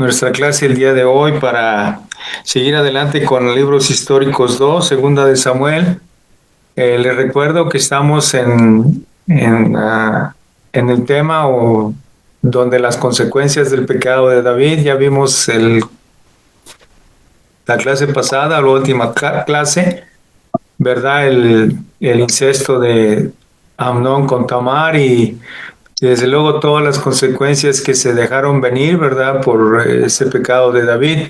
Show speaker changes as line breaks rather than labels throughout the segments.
nuestra clase el día de hoy para seguir adelante con los libros históricos 2, Segunda de Samuel. Les recuerdo que estamos en el tema donde las consecuencias del pecado de David. Ya vimos la clase pasada, la última clase, ¿verdad? El incesto de Amnón con Tamar y desde luego todas las consecuencias que se dejaron venir, ¿verdad? Por ese pecado de David.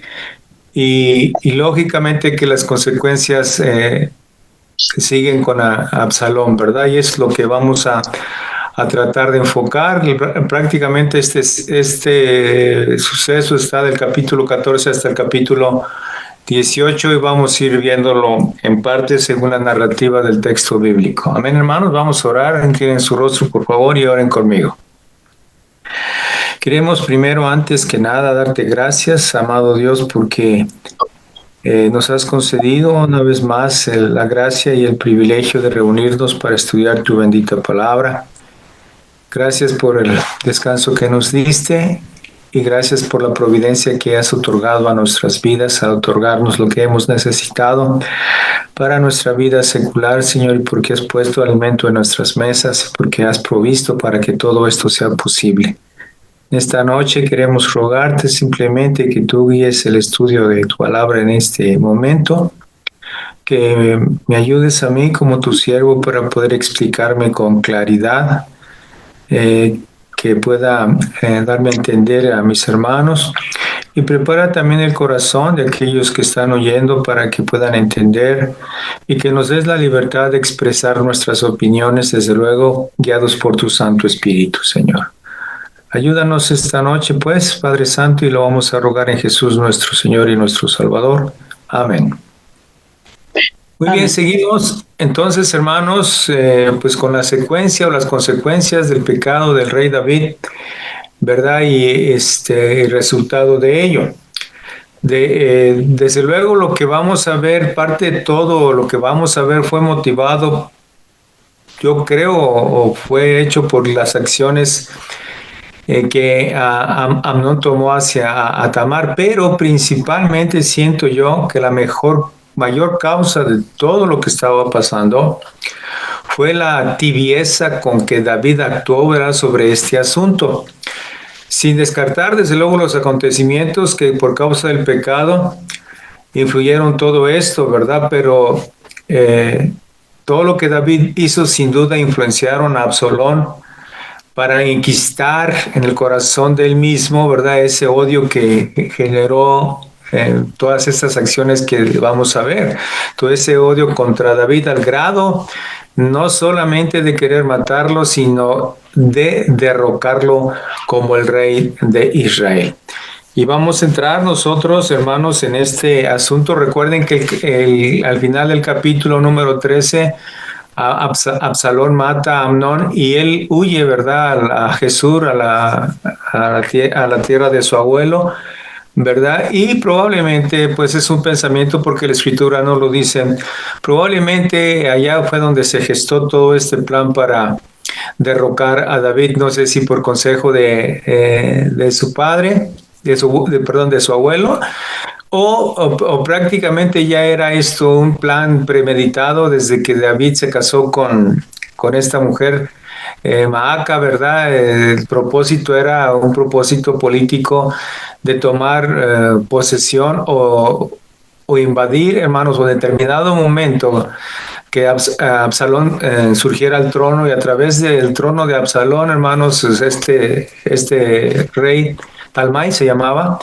Y lógicamente que las consecuencias siguen con Absalón, ¿verdad? Y es lo que vamos a tratar de enfocar. Prácticamente este suceso está del capítulo 14 hasta el capítulo 18 y vamos a ir viéndolo en parte según la narrativa del texto bíblico. Amén, hermanos. Vamos a orar. Inclinen su rostro, por favor, y oren conmigo. Queremos primero, antes que nada, darte gracias, amado Dios, porque nos has concedido una vez más la gracia y el privilegio de reunirnos para estudiar tu bendita palabra. Gracias por el descanso que nos diste y gracias por la providencia que has otorgado a nuestras vidas, a otorgarnos lo que hemos necesitado para nuestra vida secular, Señor, y porque has puesto alimento en nuestras mesas, porque has provisto para que todo esto sea posible. Esta noche queremos rogarte simplemente que tú guíes el estudio de tu palabra en este momento, que me ayudes a mí como tu siervo para poder explicarme con claridad, que pueda darme a entender a mis hermanos y prepara también el corazón de aquellos que están oyendo para que puedan entender y que nos des la libertad de expresar nuestras opiniones, desde luego, guiados por tu Santo Espíritu, Señor. Ayúdanos esta noche, pues, Padre Santo, y lo vamos a rogar en Jesús nuestro Señor y nuestro Salvador. Amén. Muy bien, seguimos entonces, hermanos, pues con la secuencia o las consecuencias del pecado del rey David, ¿verdad? Y el resultado de ello. Desde luego lo que vamos a ver, parte de todo lo que vamos a ver fue motivado, yo creo, o fue hecho por las acciones que Amnón tomó hacia Tamar, pero principalmente siento yo que la mayor causa de todo lo que estaba pasando fue la tibieza con que David actuó, ¿verdad?, sobre este asunto, sin descartar desde luego los acontecimientos que por causa del pecado influyeron todo esto, ¿verdad? Pero todo lo que David hizo sin duda influenciaron a Absalón para enquistar en el corazón de él mismo, ¿verdad?, ese odio que generó todas estas acciones que vamos a ver, todo ese odio contra David al grado no solamente de querer matarlo, sino de derrocarlo como el rey de Israel. Y vamos a entrar nosotros, hermanos, en este asunto. Recuerden que al final del capítulo número 13, Absalón mata a Amnón y él huye, ¿verdad?, a Jesús, a la tierra de su abuelo, ¿verdad? Y probablemente, pues es un pensamiento porque la escritura no lo dice, probablemente allá fue donde se gestó todo este plan para derrocar a David, no sé si por consejo de su padre, de su abuelo, o prácticamente ya era esto un plan premeditado desde que David se casó con esta mujer, Maaca, ¿verdad? El propósito era un propósito político de tomar posesión o invadir, hermanos, o en determinado momento que Absalón surgiera al trono y a través del trono de Absalón, hermanos, este rey Talmai se llamaba,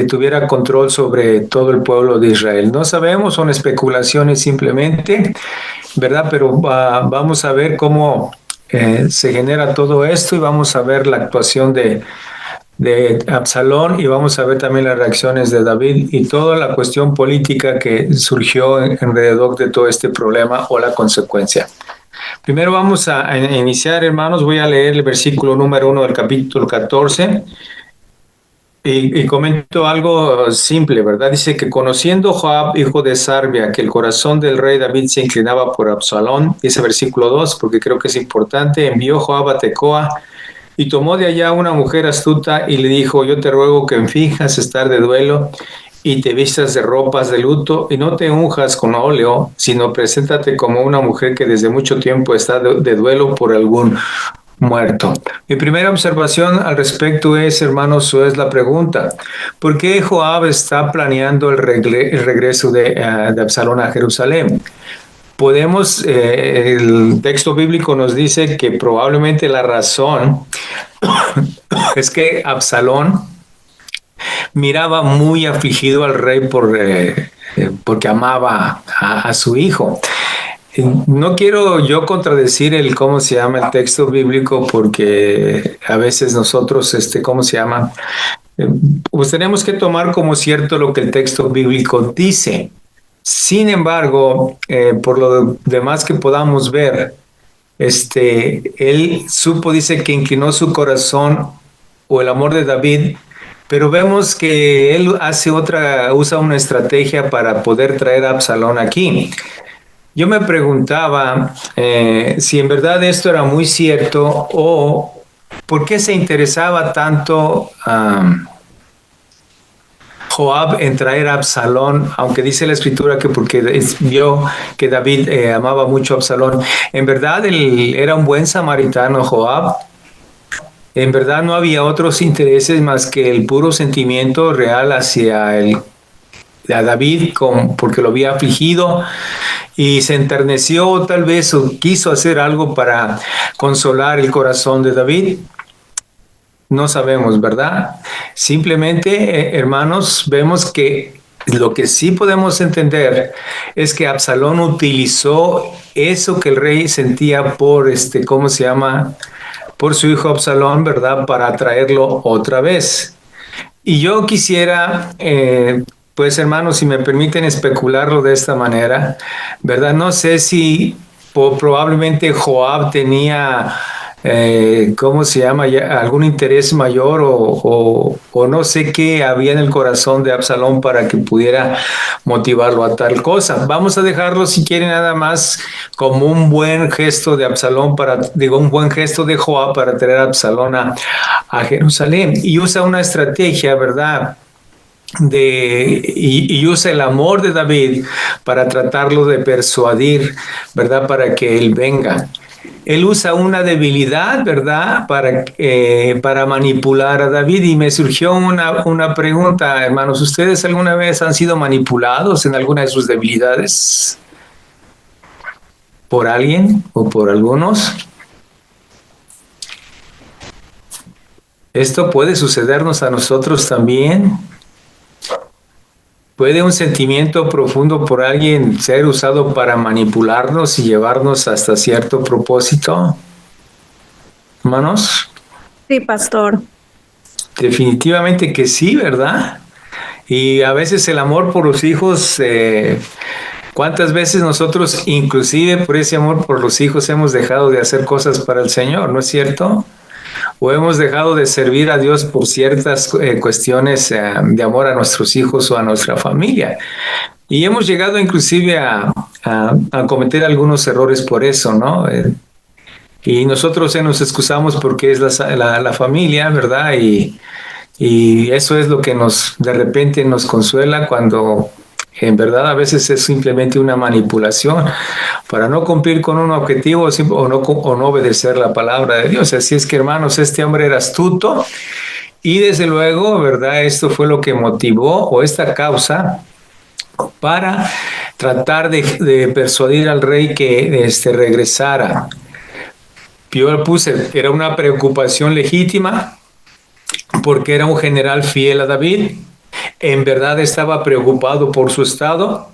tuviera control sobre todo el pueblo de Israel. No sabemos, son especulaciones simplemente, ¿verdad? Pero vamos a ver cómo se genera todo esto y vamos a ver la actuación de Absalón y vamos a ver también las reacciones de David y toda la cuestión política que surgió alrededor de todo este problema o la consecuencia. Primero vamos a iniciar, hermanos, voy a leer el versículo número 1 del capítulo 14 y comento algo simple, ¿verdad? Dice que conociendo Joab, hijo de Sarbia, que el corazón del rey David se inclinaba por Absalón, dice versículo 2, porque creo que es importante, envió Joab a Tecoa Y tomó de allá una mujer astuta y le dijo: yo te ruego que finjas estar de duelo y te vistas de ropas de luto y no te unjas con óleo, sino preséntate como una mujer que desde mucho tiempo está de duelo por algún muerto. Mi primera observación al respecto es, hermanos, o es la pregunta: ¿por qué Joab está planeando el regreso de Absalón a Jerusalén? El texto bíblico nos dice que probablemente la razón es que Absalón miraba muy afligido al rey porque amaba a su hijo. No quiero yo contradecir cómo se llama el texto bíblico, porque a veces nosotros, ¿cómo se llama? Pues tenemos que tomar como cierto lo que el texto bíblico dice. Sin embargo, por lo demás que podamos ver, él dice que inclinó su corazón o el amor de David, pero vemos que él usa una estrategia para poder traer a Absalón aquí. Yo me preguntaba si en verdad esto era muy cierto o por qué se interesaba tanto Joab en traer a Absalón, aunque dice la escritura que porque vio que David amaba mucho a Absalón. En verdad él era un buen samaritano, Joab. En verdad no había otros intereses más que el puro sentimiento real hacia a David, porque lo había afligido y se enterneció tal vez o quiso hacer algo para consolar el corazón de David. No sabemos, ¿verdad? Simplemente, hermanos, vemos que lo que sí podemos entender es que Absalón utilizó eso que el rey sentía por ¿cómo se llama? Por su hijo Absalón, ¿verdad? Para atraerlo otra vez. Y yo quisiera, pues hermanos, si me permiten especularlo de esta manera, ¿verdad? No sé si probablemente Joab tenía, ¿cómo se llama? Algún interés mayor o no sé qué había en el corazón de Absalón para que pudiera motivarlo a tal cosa. Vamos a dejarlo, si quieren, nada más como un buen gesto de Absalón un buen gesto de Joab para traer a Absalón a Jerusalén. Y usa una estrategia, ¿verdad? Y usa el amor de David para tratarlo de persuadir, ¿verdad? Para que él venga. Él usa una debilidad, ¿verdad? Para manipular a David. Y me surgió una pregunta, hermanos. ¿Ustedes alguna vez han sido manipulados en alguna de sus debilidades? ¿Por alguien o por algunos? Esto puede sucedernos a nosotros también. ¿Puede un sentimiento profundo por alguien ser usado para manipularnos y llevarnos hasta cierto propósito? Hermanos.
Sí, pastor.
Definitivamente que sí, ¿verdad? Y a veces el amor por los hijos, ¿cuántas veces nosotros, inclusive por ese amor por los hijos, hemos dejado de hacer cosas para el Señor, ¿no es cierto? O hemos dejado de servir a Dios por ciertas cuestiones de amor a nuestros hijos o a nuestra familia. Y hemos llegado inclusive a cometer algunos errores por eso, ¿no? Y nosotros nos excusamos porque es la familia, ¿verdad? Y eso es lo que de repente nos consuela cuando en verdad a veces es simplemente una manipulación para no cumplir con un objetivo o no obedecer la palabra de Dios. Así es que, hermanos, este hombre era astuto y desde luego, ¿verdad? Esto fue lo que motivó o esta causa para tratar de persuadir al rey que regresara. Yo lo puse, era una preocupación legítima porque era un general fiel a David. En verdad estaba preocupado por su estado,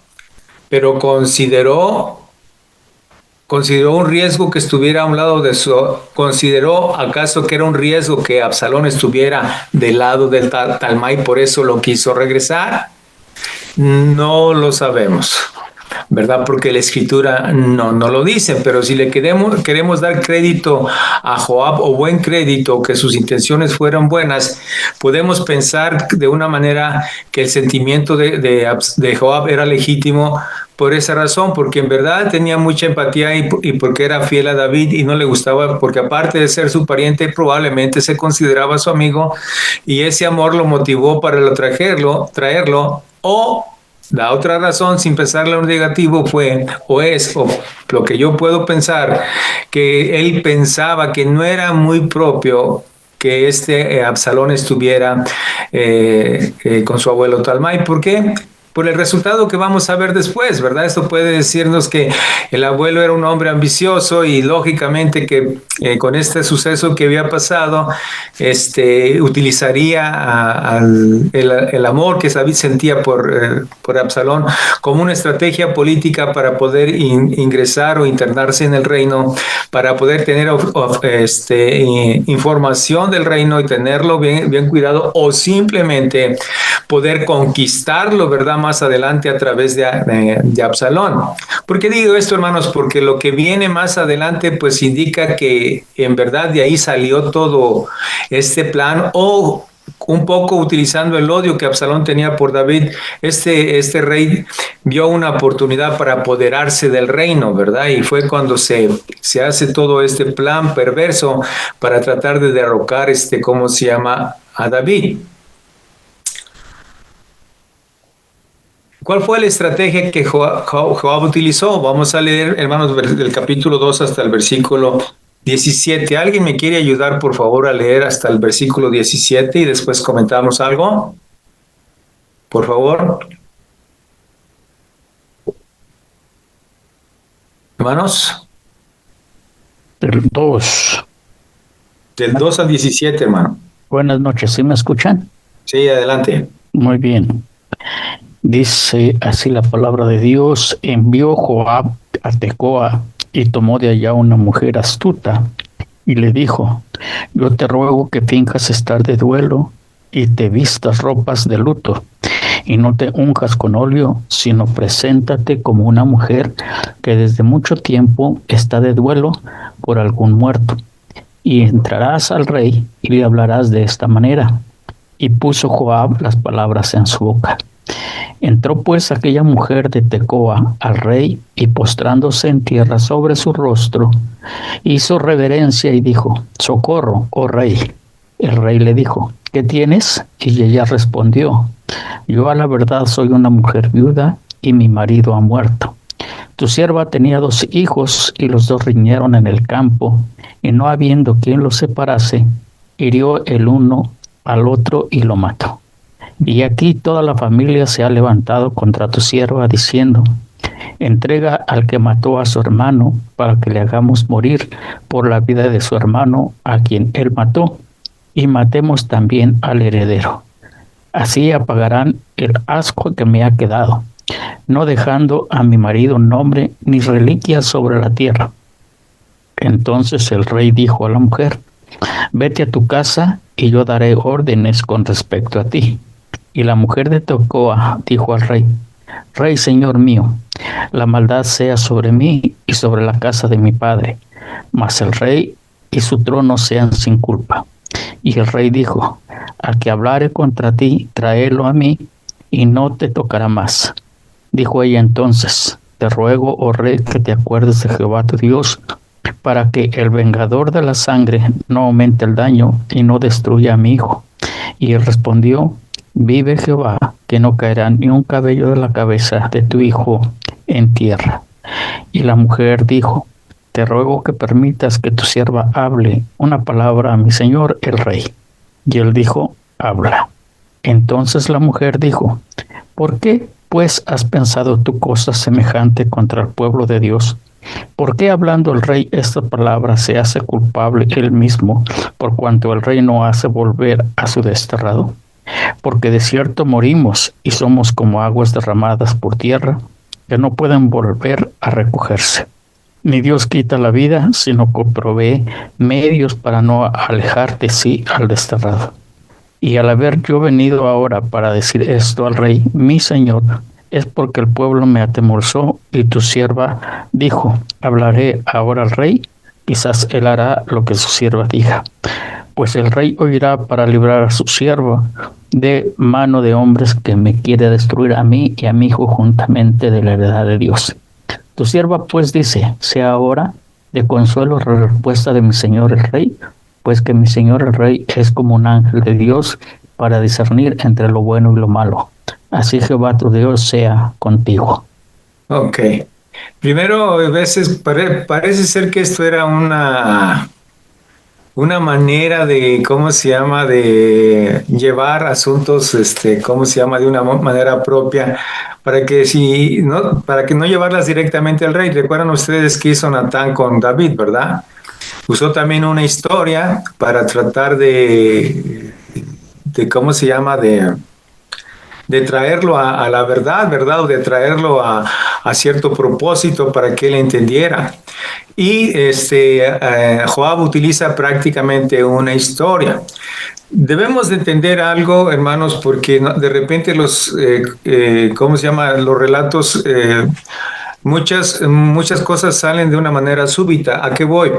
pero consideró un riesgo que estuviera a un lado consideró acaso que era un riesgo que Absalón estuviera del lado del Talmai, por eso lo quiso regresar. No lo sabemos, ¿verdad? Porque la escritura no lo dice, pero si le queremos dar crédito a Joab o buen crédito, que sus intenciones fueran buenas, podemos pensar de una manera que el sentimiento de Joab era legítimo por esa razón, porque en verdad tenía mucha empatía y porque era fiel a David y no le gustaba, porque aparte de ser su pariente, probablemente se consideraba su amigo y ese amor lo motivó para traerlo, o la otra razón, sin pensarlo en negativo, fue, o lo que yo puedo pensar, que él pensaba que no era muy propio que Absalón estuviera con su abuelo Talmai. ¿Por qué? Por el resultado que vamos a ver después, ¿verdad? Esto puede decirnos que el abuelo era un hombre ambicioso y lógicamente que con este suceso que había pasado, utilizaría el amor que David sentía por Absalón como una estrategia política para poder ingresar o internarse en el reino, para poder tener información del reino y tenerlo bien cuidado, o simplemente poder conquistarlo, ¿verdad? Más adelante a través de Absalón. ¿Por qué digo esto, hermanos? Porque lo que viene más adelante pues indica que en verdad de ahí salió todo este plan, o un poco utilizando el odio que Absalón tenía por David, este rey vio una oportunidad para apoderarse del reino, ¿verdad? Y fue cuando se hace todo este plan perverso para tratar de derrocar, ¿cómo se llama? A David. ¿Cuál fue la estrategia que Joab utilizó? Vamos a leer, hermanos, del capítulo 2 hasta el versículo 17. ¿Alguien me quiere ayudar, por favor, a leer hasta el versículo 17 y después comentamos algo? Por favor. Hermanos.
Del 2.
Del 2 al 17, hermano.
Buenas noches, ¿sí me escuchan?
Sí, adelante.
Muy bien. Dice así la palabra de Dios: envió Joab a Tecoa y tomó de allá una mujer astuta y le dijo: yo te ruego que finjas estar de duelo y te vistas ropas de luto y no te unjas con óleo, sino preséntate como una mujer que desde mucho tiempo está de duelo por algún muerto, y entrarás al rey y le hablarás de esta manera. Y puso Joab las palabras en su boca. Entró pues aquella mujer de Tecoa al rey, y postrándose en tierra sobre su rostro, hizo reverencia y dijo: socorro, oh rey. El rey le dijo: ¿qué tienes? Y ella respondió: yo a la verdad soy una mujer viuda y mi marido ha muerto. Tu sierva tenía 2 hijos y los 2 riñeron en el campo, y no habiendo quien los separase, hirió el uno al otro y lo mató. Y aquí toda la familia se ha levantado contra tu sierva, diciendo: entrega al que mató a su hermano, para que le hagamos morir por la vida de su hermano a quien él mató, y matemos también al heredero. Así apagarán el asco que me ha quedado, no dejando a mi marido nombre ni reliquia sobre la tierra. Entonces el rey dijo a la mujer: vete a tu casa y yo daré órdenes con respecto a ti. Y la mujer de Tecoa dijo al rey: rey, señor mío, la maldad sea sobre mí y sobre la casa de mi padre, mas el rey y su trono sean sin culpa. Y el rey dijo: al que hablare contra ti, tráelo a mí, y no te tocará más. Dijo ella entonces: te ruego, oh rey, que te acuerdes de Jehová tu Dios, para que el vengador de la sangre no aumente el daño y no destruya a mi hijo. Y él respondió: vive Jehová, que no caerá ni un cabello de la cabeza de tu hijo en tierra. Y la mujer dijo: te ruego que permitas que tu sierva hable una palabra a mi señor el rey. Y él dijo: habla. Entonces la mujer dijo: ¿por qué pues has pensado tú cosa semejante contra el pueblo de Dios? ¿Por qué hablando el rey esta palabra se hace culpable él mismo, por cuanto el rey no hace volver a su desterrado? Porque de cierto morimos y somos como aguas derramadas por tierra, que no pueden volver a recogerse. Ni Dios quita la vida, sino que provee medios para no alejar de sí al desterrado. Y al haber yo venido ahora para decir esto al rey, mi señor, es porque el pueblo me atemorizó, y tu sierva dijo: hablaré ahora al rey, quizás él hará lo que su sierva diga. pues el rey oirá para librar a su siervo de mano de hombres que me quiere destruir a mí y a mi hijo juntamente de la heredad de Dios. Tu sierva pues dice, sea ahora de consuelo la respuesta de mi señor el rey, pues que mi señor el rey es como un ángel de Dios para discernir entre lo bueno y lo malo. Así Jehová tu Dios sea contigo.
Ok. Primero, a veces parece ser que esto era una manera de, ¿cómo se llama?, de llevar asuntos, ¿cómo se llama?, de una manera propia, para que no llevarlas directamente al rey. Recuerdan ustedes que hizo Natán con David, ¿verdad? Usó también una historia para tratar de ¿cómo se llama?, de traerlo a la verdad, ¿verdad? O de traerlo a cierto propósito para que él entendiera. Y Joab utiliza prácticamente una historia. Debemos de entender algo, hermanos, porque de repente ¿cómo se llama? Los relatos, muchas cosas salen de una manera súbita. ¿A qué voy?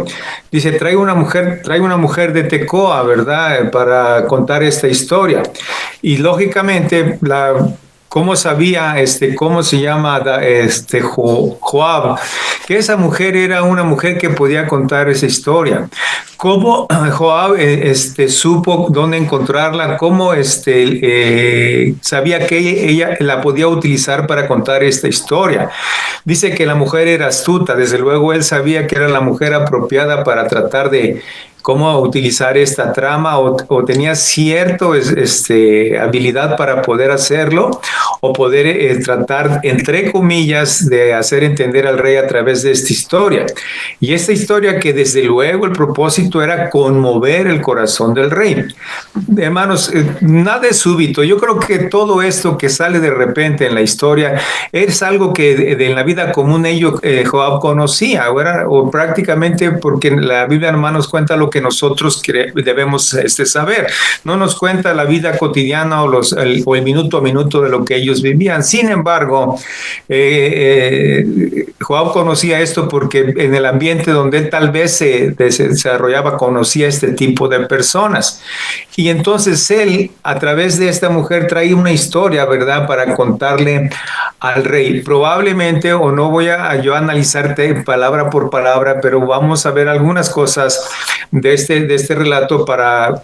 Dice, traigo una mujer de Tecoa, ¿verdad? Para contar esta historia. Y lógicamente, ¿cómo sabía, cómo se llama, Joab? Que esa mujer era una mujer que podía contar esa historia. ¿Cómo Joab supo dónde encontrarla? ¿Cómo sabía que ella la podía utilizar para contar esta historia? Dice que la mujer era astuta, desde luego él sabía que era la mujer apropiada para tratar de cómo utilizar esta trama o tenía cierta habilidad para poder hacerlo o poder tratar, entre comillas, de hacer entender al rey a través de esta historia. Y esta historia que desde luego el propósito era conmover el corazón del rey. Hermanos, nada es súbito. Yo creo que todo esto que sale de repente en la historia es algo que en la vida común Joab conocía, o prácticamente porque la Biblia, hermanos, cuenta lo que nosotros debemos saber. No nos cuenta la vida cotidiana o el minuto a minuto de lo que ellos vivían. Sin embargo, Joab conocía esto porque en el ambiente donde él tal vez se desarrollaba conocía este tipo de personas. Y entonces él, a través de esta mujer, trae una historia, ¿verdad?, para contarle al rey. Probablemente, o no voy a yo analizarte palabra por palabra, pero vamos a ver algunas cosas de este relato para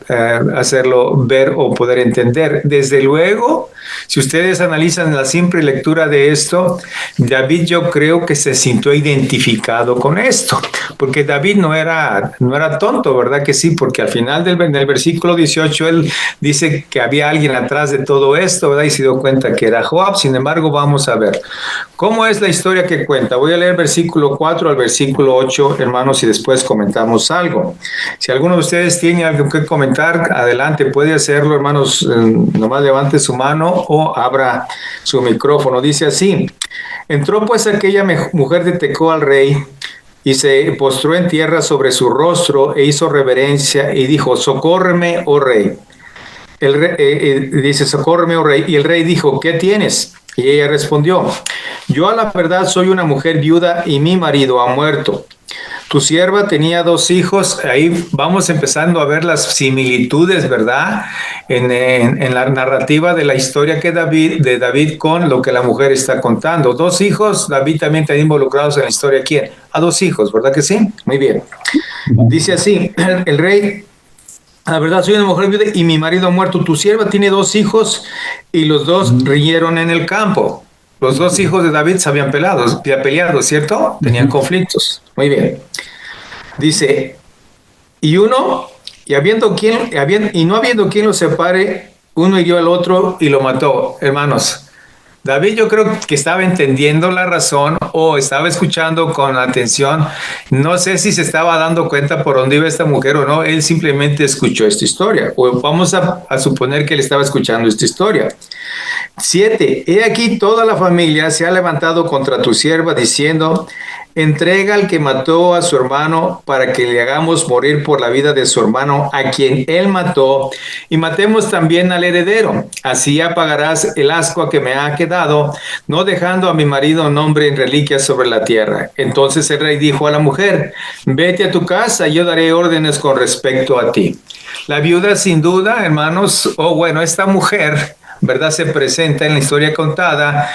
hacerlo ver o poder entender. Desde luego, si ustedes analizan la simple lectura de esto, David, yo creo que se sintió identificado con esto, porque David no era tonto, ¿verdad que sí? Porque al final del versículo 18 él dice que había alguien atrás de todo esto, ¿verdad? Y se dio cuenta que era Joab. Sin embargo, vamos a ver cómo es la historia que cuenta. Voy a leer versículo 4 al versículo 8, hermanos, y después comentamos algo. Si alguno de ustedes tiene algo que comentar, adelante, puede hacerlo, hermanos. Nomás levante su mano o abra su micrófono. Dice así: entró pues aquella mujer de Tecoa al rey y se postró en tierra sobre su rostro e hizo reverencia y dijo: socórreme, oh rey. El rey dice: socórreme, oh rey. Y el rey dijo: ¿qué tienes? Y ella respondió: yo a la verdad soy una mujer viuda y mi marido ha muerto. Tu sierva tenía 2 hijos. Ahí vamos empezando a ver las similitudes, ¿verdad? En la narrativa de la historia de David con lo que la mujer está contando. 2 hijos, David también está involucrado en la historia. ¿Quién? A 2 hijos, ¿verdad que sí? Muy bien. Dice así, el rey: la verdad soy una mujer viuda y mi marido ha muerto. Tu sierva tiene 2 hijos y los 2 rieron en el campo. Los 2 hijos de David se habían peleado, ¿cierto? Tenían conflictos. Muy bien. Dice, y no habiendo quien los separe, uno hirió al otro y lo mató. Hermanos, David, yo creo que estaba entendiendo la razón o estaba escuchando con atención. No sé si se estaba dando cuenta por dónde iba esta mujer o no. Él simplemente escuchó esta historia. O vamos a suponer que él estaba escuchando esta historia. 7. He aquí toda la familia se ha levantado contra tu sierva diciendo, entrega al que mató a su hermano para que le hagamos morir por la vida de su hermano a quien él mató y matemos también al heredero. Así apagarás el ascua que me ha quedado, no dejando a mi marido nombre en reliquias sobre la tierra. Entonces el rey dijo a la mujer, vete a tu casa y yo daré órdenes con respecto a ti. La viuda, sin duda, hermanos, esta mujer, ¿verdad? Se presenta en la historia contada,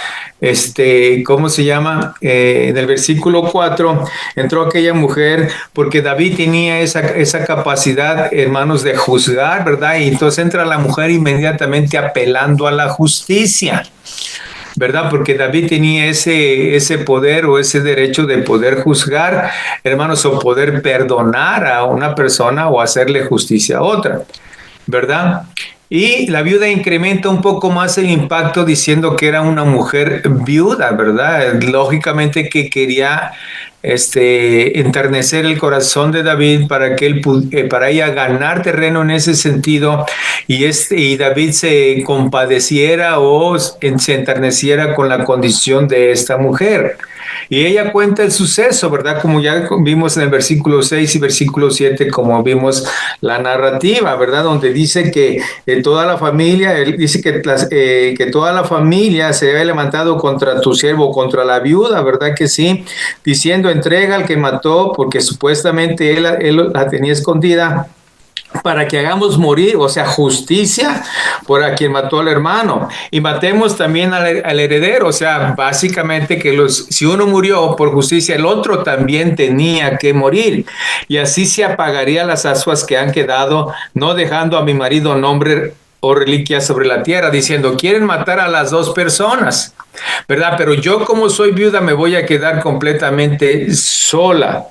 ¿cómo se llama? En el versículo 4, entró aquella mujer porque David tenía esa capacidad, hermanos, de juzgar, ¿verdad? Y entonces entra la mujer inmediatamente apelando a la justicia, ¿verdad? Porque David tenía ese poder o ese derecho de poder juzgar, hermanos, o poder perdonar a una persona o hacerle justicia a otra, ¿verdad? Y la viuda incrementa un poco más el impacto diciendo que era una mujer viuda, ¿verdad? Lógicamente que quería enternecer el corazón de David para que para ella ganar terreno en ese sentido y David se compadeciera o se enterneciera con la condición de esta mujer. Y ella cuenta el suceso, ¿verdad? Como ya vimos en el versículo 6 y versículo 7, como vimos la narrativa, ¿verdad? Donde dice que toda la familia, él dice que toda la familia se había levantado contra tu siervo, contra la viuda, ¿verdad que sí? Diciendo, entrega al que mató, porque supuestamente él la tenía escondida, para que hagamos morir, o sea, justicia por a quien mató al hermano y matemos también al heredero, o sea, básicamente que si uno murió por justicia, el otro también tenía que morir y así se apagaría las ascuas que han quedado, no dejando a mi marido nombre o reliquia sobre la tierra, diciendo, quieren matar a las dos personas, ¿verdad? Pero yo como soy viuda me voy a quedar completamente sola.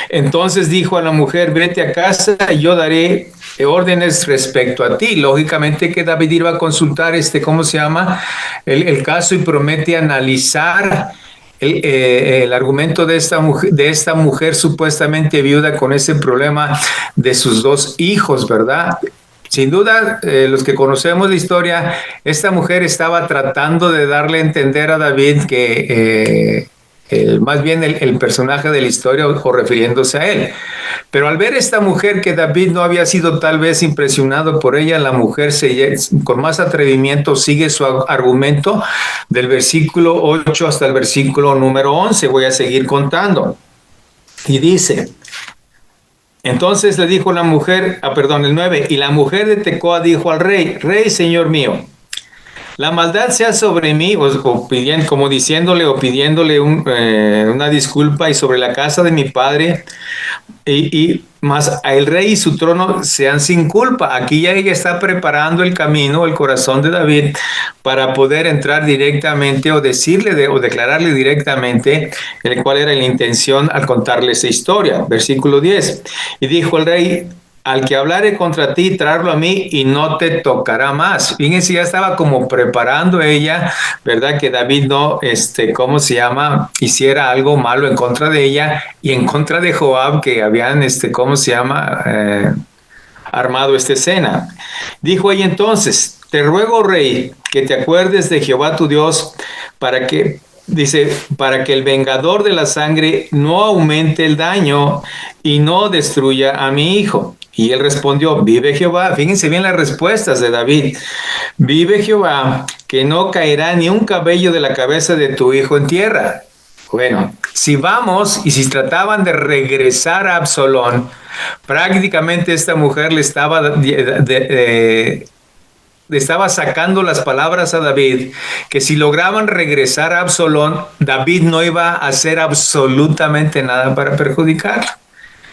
Entonces dijo a la mujer, vete a casa y yo daré órdenes respecto a ti. Lógicamente que David iba a consultar ¿cómo se llama? El caso y promete analizar el argumento de esta mujer supuestamente viuda con ese problema de sus dos hijos, ¿verdad? Sin duda, los que conocemos la historia, esta mujer estaba tratando de darle a entender a David que más bien el personaje de la historia o refiriéndose a él. Pero al ver esta mujer que David no había sido tal vez impresionado por ella, la mujer con más atrevimiento sigue su argumento del versículo 8 hasta el versículo número 11. Voy a seguir contando. Y dice, entonces le dijo la mujer, el 9, y la mujer de Tecoa dijo al rey, rey, señor mío, la maldad sea sobre mí, como diciéndole o pidiéndole una disculpa y sobre la casa de mi padre, y más a el rey y su trono sean sin culpa. Aquí ya ella está preparando el camino, el corazón de David, para poder entrar directamente o decirle o declararle directamente cuál era la intención al contarle esa historia. Versículo 10. Y dijo el rey, al que hablare contra ti, traerlo a mí y no te tocará más. Fíjense, ya estaba como preparando ella, ¿verdad? Que David no, ¿cómo se llama? Hiciera algo malo en contra de ella y en contra de Joab, que habían, ¿cómo se llama? Armado esta escena. Dijo ella entonces, te ruego, rey, que te acuerdes de Jehová tu Dios para que el vengador de la sangre no aumente el daño y no destruya a mi hijo. Y él respondió, vive Jehová. Fíjense bien las respuestas de David. Vive Jehová, que no caerá ni un cabello de la cabeza de tu hijo en tierra. Bueno, si vamos y si trataban de regresar a Absalón, prácticamente esta mujer le estaba sacando las palabras a David, que si lograban regresar a Absalón, David no iba a hacer absolutamente nada para perjudicarlo.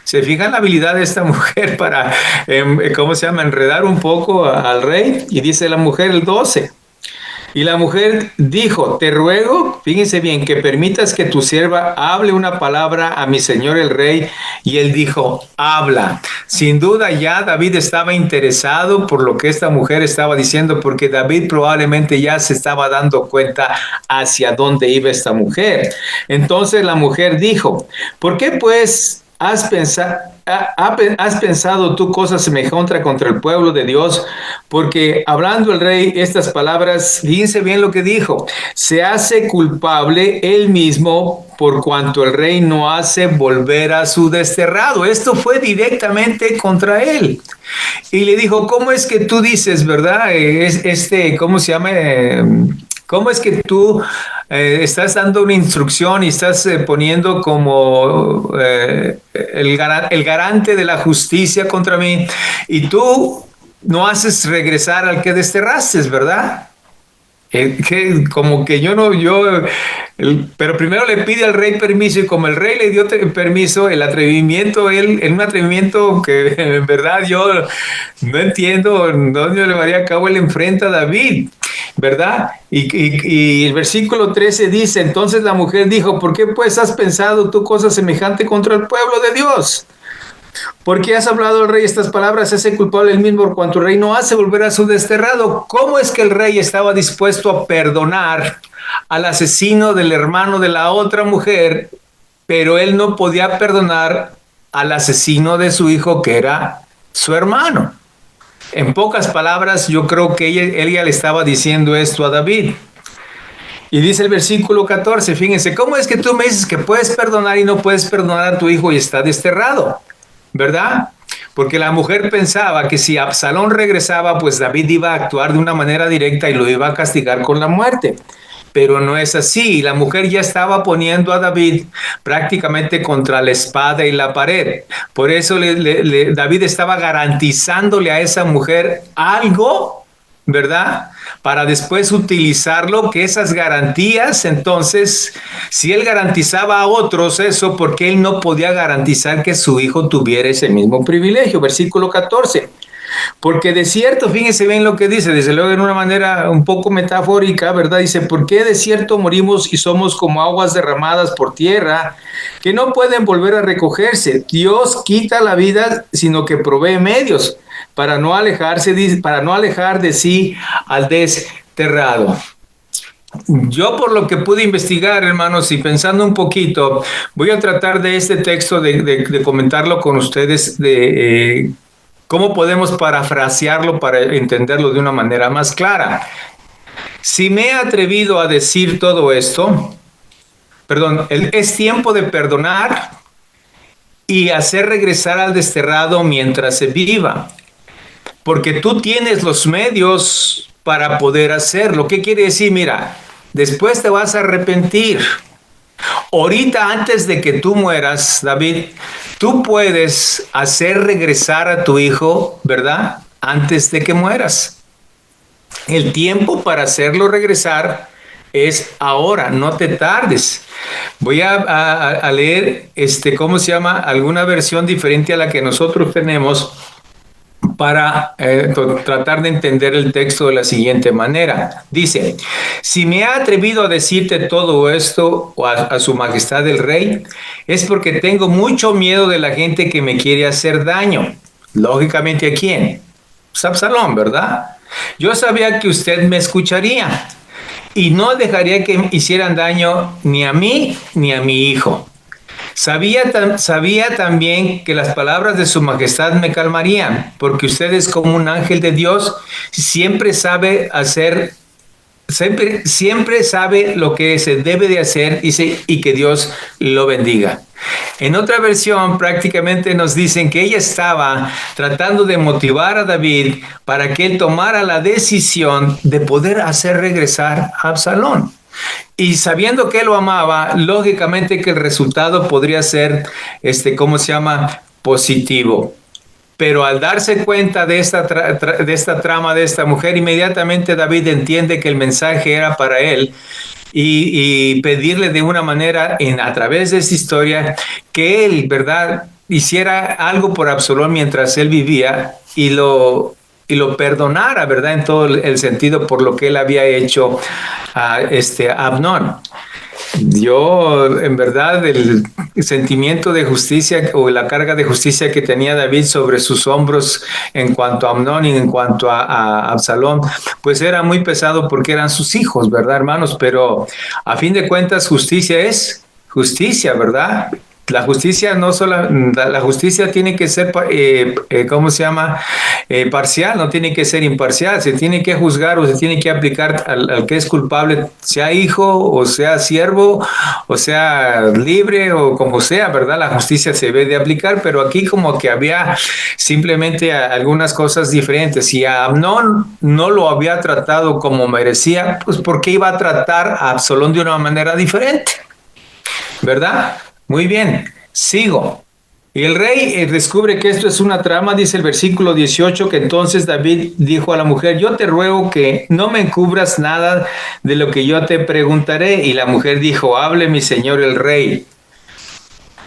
¿Se fijan la habilidad de esta mujer para, enredar un poco al rey? Y dice la mujer el 12. Y la mujer dijo, te ruego, fíjense bien, que permitas que tu sierva hable una palabra a mi señor el rey. Y él dijo, habla. Sin duda ya David estaba interesado por lo que esta mujer estaba diciendo, porque David probablemente ya se estaba dando cuenta hacia dónde iba esta mujer. Entonces la mujer dijo, ¿por qué pues has pensado tú cosa semejante contra el pueblo de Dios? Porque hablando el rey estas palabras, fíjense bien lo que dijo, se hace culpable él mismo por cuanto el rey no hace volver a su desterrado. Esto fue directamente contra él. Y le dijo, ¿cómo es que tú dices, verdad? ¿Cómo se llama? ¿Cómo es que tú estás dando una instrucción y estás poniendo como el garante de la justicia contra mí y tú no haces regresar al que desterraste, ¿verdad? Como que yo no, pero primero le pide al rey permiso y como el rey le dio permiso, el atrevimiento, él, en un atrevimiento que en verdad yo no entiendo dónde le varía a cabo, él enfrenta a David, ¿verdad? Y el versículo 13 dice, entonces la mujer dijo, ¿por qué pues has pensado tú cosa semejante contra el pueblo de Dios? ¿Por qué has hablado al rey estas palabras? Ese culpable el mismo por cuanto el rey no hace volver a su desterrado. ¿Cómo es que el rey estaba dispuesto a perdonar al asesino del hermano de la otra mujer, pero él no podía perdonar al asesino de su hijo que era su hermano? En pocas palabras, yo creo que ella le estaba diciendo esto a David. Y dice el versículo 14, fíjense, ¿cómo es que tú me dices que puedes perdonar y no puedes perdonar a tu hijo y está desterrado? ¿Verdad? Porque la mujer pensaba que si Absalón regresaba, pues David iba a actuar de una manera directa y lo iba a castigar con la muerte. Pero no es así. La mujer ya estaba poniendo a David prácticamente contra la espada y la pared. Por eso David estaba garantizándole a esa mujer algo, ¿verdad? Para después utilizarlo, que esas garantías, entonces, si él garantizaba a otros eso, porque él no podía garantizar que su hijo tuviera ese mismo privilegio. Versículo 14. Porque de cierto, fíjense bien lo que dice, desde luego en una manera un poco metafórica, ¿verdad? Dice, ¿por qué de cierto morimos y somos como aguas derramadas por tierra, que no pueden volver a recogerse? Dios quita la vida, sino que provee medios para no alejar de sí al desterrado. Yo por lo que pude investigar, hermanos, y pensando un poquito, voy a tratar de este texto de comentarlo con ustedes, de cómo podemos parafrasearlo para entenderlo de una manera más clara. Si me he atrevido a decir todo esto, es tiempo de perdonar y hacer regresar al desterrado mientras se viva, porque tú tienes los medios para poder hacerlo. ¿Qué quiere decir? Mira, después te vas a arrepentir. Ahorita, antes de que tú mueras, David, tú puedes hacer regresar a tu hijo, ¿verdad? Antes de que mueras. El tiempo para hacerlo regresar es ahora, no te tardes. Voy a leer, ¿cómo se llama? Alguna versión diferente a la que nosotros tenemos para tratar de entender el texto de la siguiente manera. Dice, si me ha atrevido a decirte todo esto a su majestad el rey, es porque tengo mucho miedo de la gente que me quiere hacer daño. Lógicamente, ¿a quién? Pues Absalón, ¿verdad? Yo sabía que usted me escucharía y no dejaría que hicieran daño ni a mí ni a mi hijo. Sabía también que las palabras de su majestad me calmarían, porque usted es como un ángel de Dios, siempre sabe lo que se debe de hacer y que Dios lo bendiga. En otra versión prácticamente nos dicen que ella estaba tratando de motivar a David para que él tomara la decisión de poder hacer regresar a Absalón. Y sabiendo que él lo amaba, lógicamente que el resultado podría ser, ¿cómo se llama? Positivo. Pero al darse cuenta de esta trama de esta mujer, inmediatamente David entiende que el mensaje era para él y pedirle de una manera, a través de esta historia, que él, ¿verdad?, hiciera algo por Absalón mientras él vivía y lo perdonara, ¿verdad?, en todo el sentido por lo que él había hecho a Amnón. Yo, en verdad, el sentimiento de justicia o la carga de justicia que tenía David sobre sus hombros en cuanto a Amnón y en cuanto a Absalón, pues era muy pesado porque eran sus hijos, ¿verdad, hermanos? Pero a fin de cuentas, justicia es justicia, ¿verdad? La justicia no solo, la justicia tiene que ser, ¿cómo se llama? Parcial, no tiene que ser imparcial. Se tiene que juzgar o se tiene que aplicar al que es culpable, sea hijo o sea siervo o sea libre o como sea, ¿verdad? La justicia se debe de aplicar, pero aquí como que había simplemente algunas cosas diferentes. Si a Amnón no lo había tratado como merecía, pues ¿por qué iba a tratar a Absalón de una manera diferente? ¿Verdad? Muy bien, sigo. Y el rey descubre que esto es una trama, dice el versículo 18, que entonces David dijo a la mujer, yo te ruego que no me encubras nada de lo que yo te preguntaré. Y la mujer dijo, hable mi señor el rey.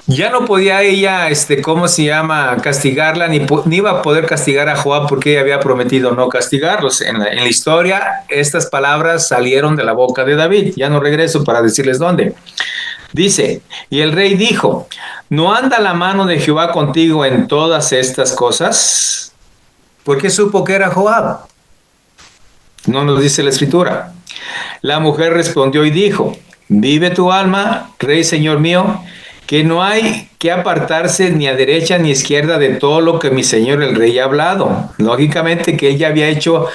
Ya no podía ella, ¿cómo se llama?, castigarla, ni iba a poder castigar a Joab porque ella había prometido no castigarlos. En la historia, estas palabras salieron de la boca de David. Ya no regreso para decirles dónde. Dice, y el rey dijo, ¿no anda la mano de Jehová contigo en todas estas cosas? ¿Por qué supo que era Joab? No nos dice la escritura. La mujer respondió y dijo, vive tu alma, rey señor mío, que no hay que apartarse ni a derecha ni a izquierda de todo lo que mi señor el rey ha hablado. Lógicamente que ella había hecho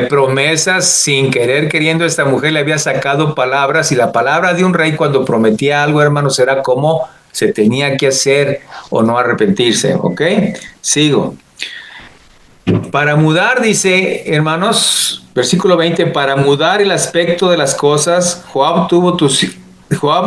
promesas sin querer, queriendo. Esta mujer le había sacado palabras, y la palabra de un rey cuando prometía algo, hermanos, era como se tenía que hacer o no arrepentirse, ¿ok? Sigo. Para mudar, dice, hermanos, versículo 20, para mudar el aspecto de las cosas, Joab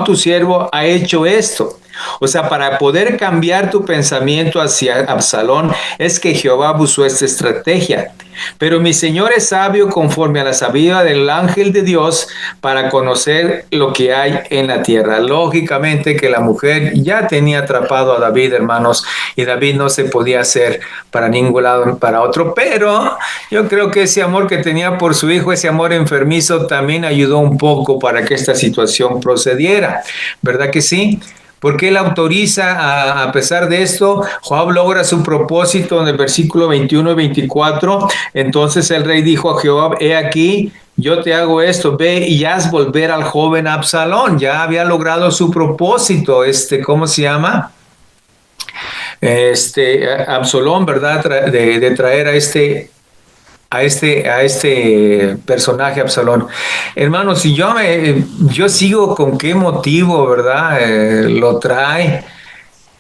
tu siervo ha hecho esto. O sea, para poder cambiar tu pensamiento hacia Absalón es que Jehová usó esta estrategia. Pero mi Señor es sabio conforme a la sabiduría del ángel de Dios para conocer lo que hay en la tierra. Lógicamente que la mujer ya tenía atrapado a David, hermanos, y David no se podía hacer para ningún lado, para otro. Pero yo creo que ese amor que tenía por su hijo, ese amor enfermizo, también ayudó un poco para que esta situación procediera. ¿Verdad que sí? Porque él autoriza, a pesar de esto, Joab logra su propósito en el versículo 21 y 24. Entonces el rey dijo a Joab, he aquí, yo te hago esto, ve y haz volver al joven Absalón. Ya había logrado su propósito, ¿cómo se llama? Absalón, ¿verdad? De traer a este personaje Absalón. Hermanos, si yo sigo con qué motivo, ¿verdad? Lo trae.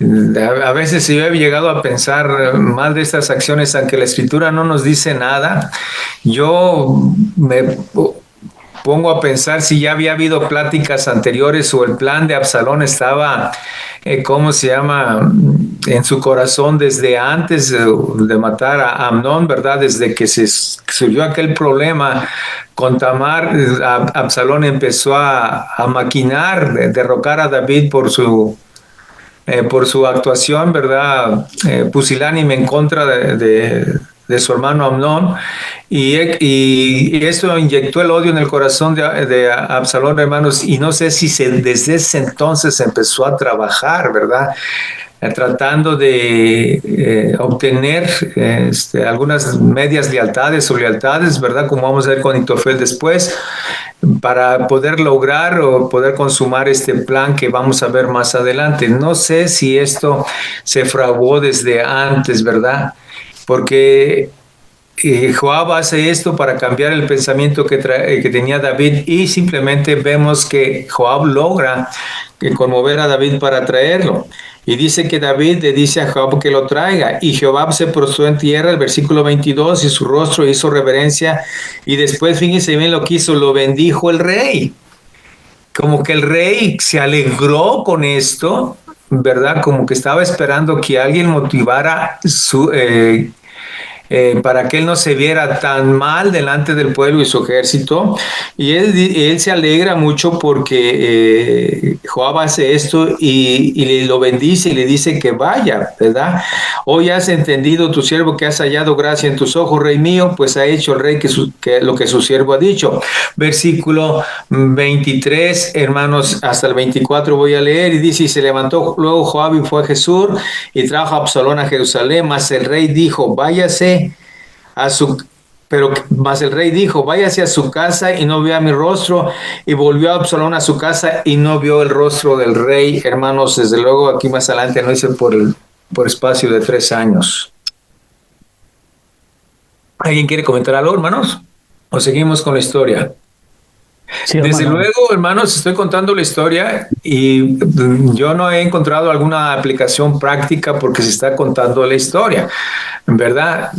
A veces si yo he llegado a pensar mal de estas acciones, aunque la escritura no nos dice nada, yo me pongo a pensar si ya había habido pláticas anteriores o el plan de Absalón estaba, ¿cómo se llama?, en su corazón desde antes de matar a Amnón, ¿verdad? Desde que se surgió aquel problema con Tamar, Absalón empezó a maquinar, derrocar a David por su actuación, ¿verdad? Pusilánime en contra de su hermano Amnón, y eso inyectó el odio en el corazón de Absalón, hermanos, y no sé si desde ese entonces empezó a trabajar, ¿verdad? Tratando de obtener algunas medias lealtades o lealtades, ¿verdad? Como vamos a ver con Itofel después, para poder lograr o poder consumar este plan que vamos a ver más adelante. No sé si esto se fraguó desde antes, ¿verdad? Porque Joab hace esto para cambiar el pensamiento que tenía David, y simplemente vemos que Joab logra conmover a David para traerlo. Y dice que David le dice a Joab que lo traiga, y Joab se postró en tierra, el versículo 22, y su rostro hizo reverencia, y después, fíjense bien lo que hizo, lo bendijo el rey. Como que el rey se alegró con esto, ¿verdad? Como que estaba esperando que alguien motivara para que él no se viera tan mal delante del pueblo y su ejército. Y él se alegra mucho porque Joab hace esto y lo bendice y le dice que vaya, ¿verdad? Hoy has entendido, tu siervo, que has hallado gracia en tus ojos, rey mío, pues ha hecho el rey lo que su siervo ha dicho. Versículo 23, hermanos, hasta el 24 voy a leer, y dice, y se levantó luego Joab y fue a Jesús y trajo a Absalón a Jerusalén, mas el rey dijo, váyase a su Pero más el rey dijo, váyase a su casa y no vea mi rostro. Y volvió Absalón a su casa y no vio el rostro del rey. Hermanos, desde luego aquí más adelante no dice por espacio de 3 años. ¿Alguien quiere comentar algo, hermanos? ¿O seguimos con la historia?
Sí,
Desde
hermano.
luego, hermanos, estoy contando la historia y yo no he encontrado alguna aplicación práctica porque se está contando la historia, ¿verdad?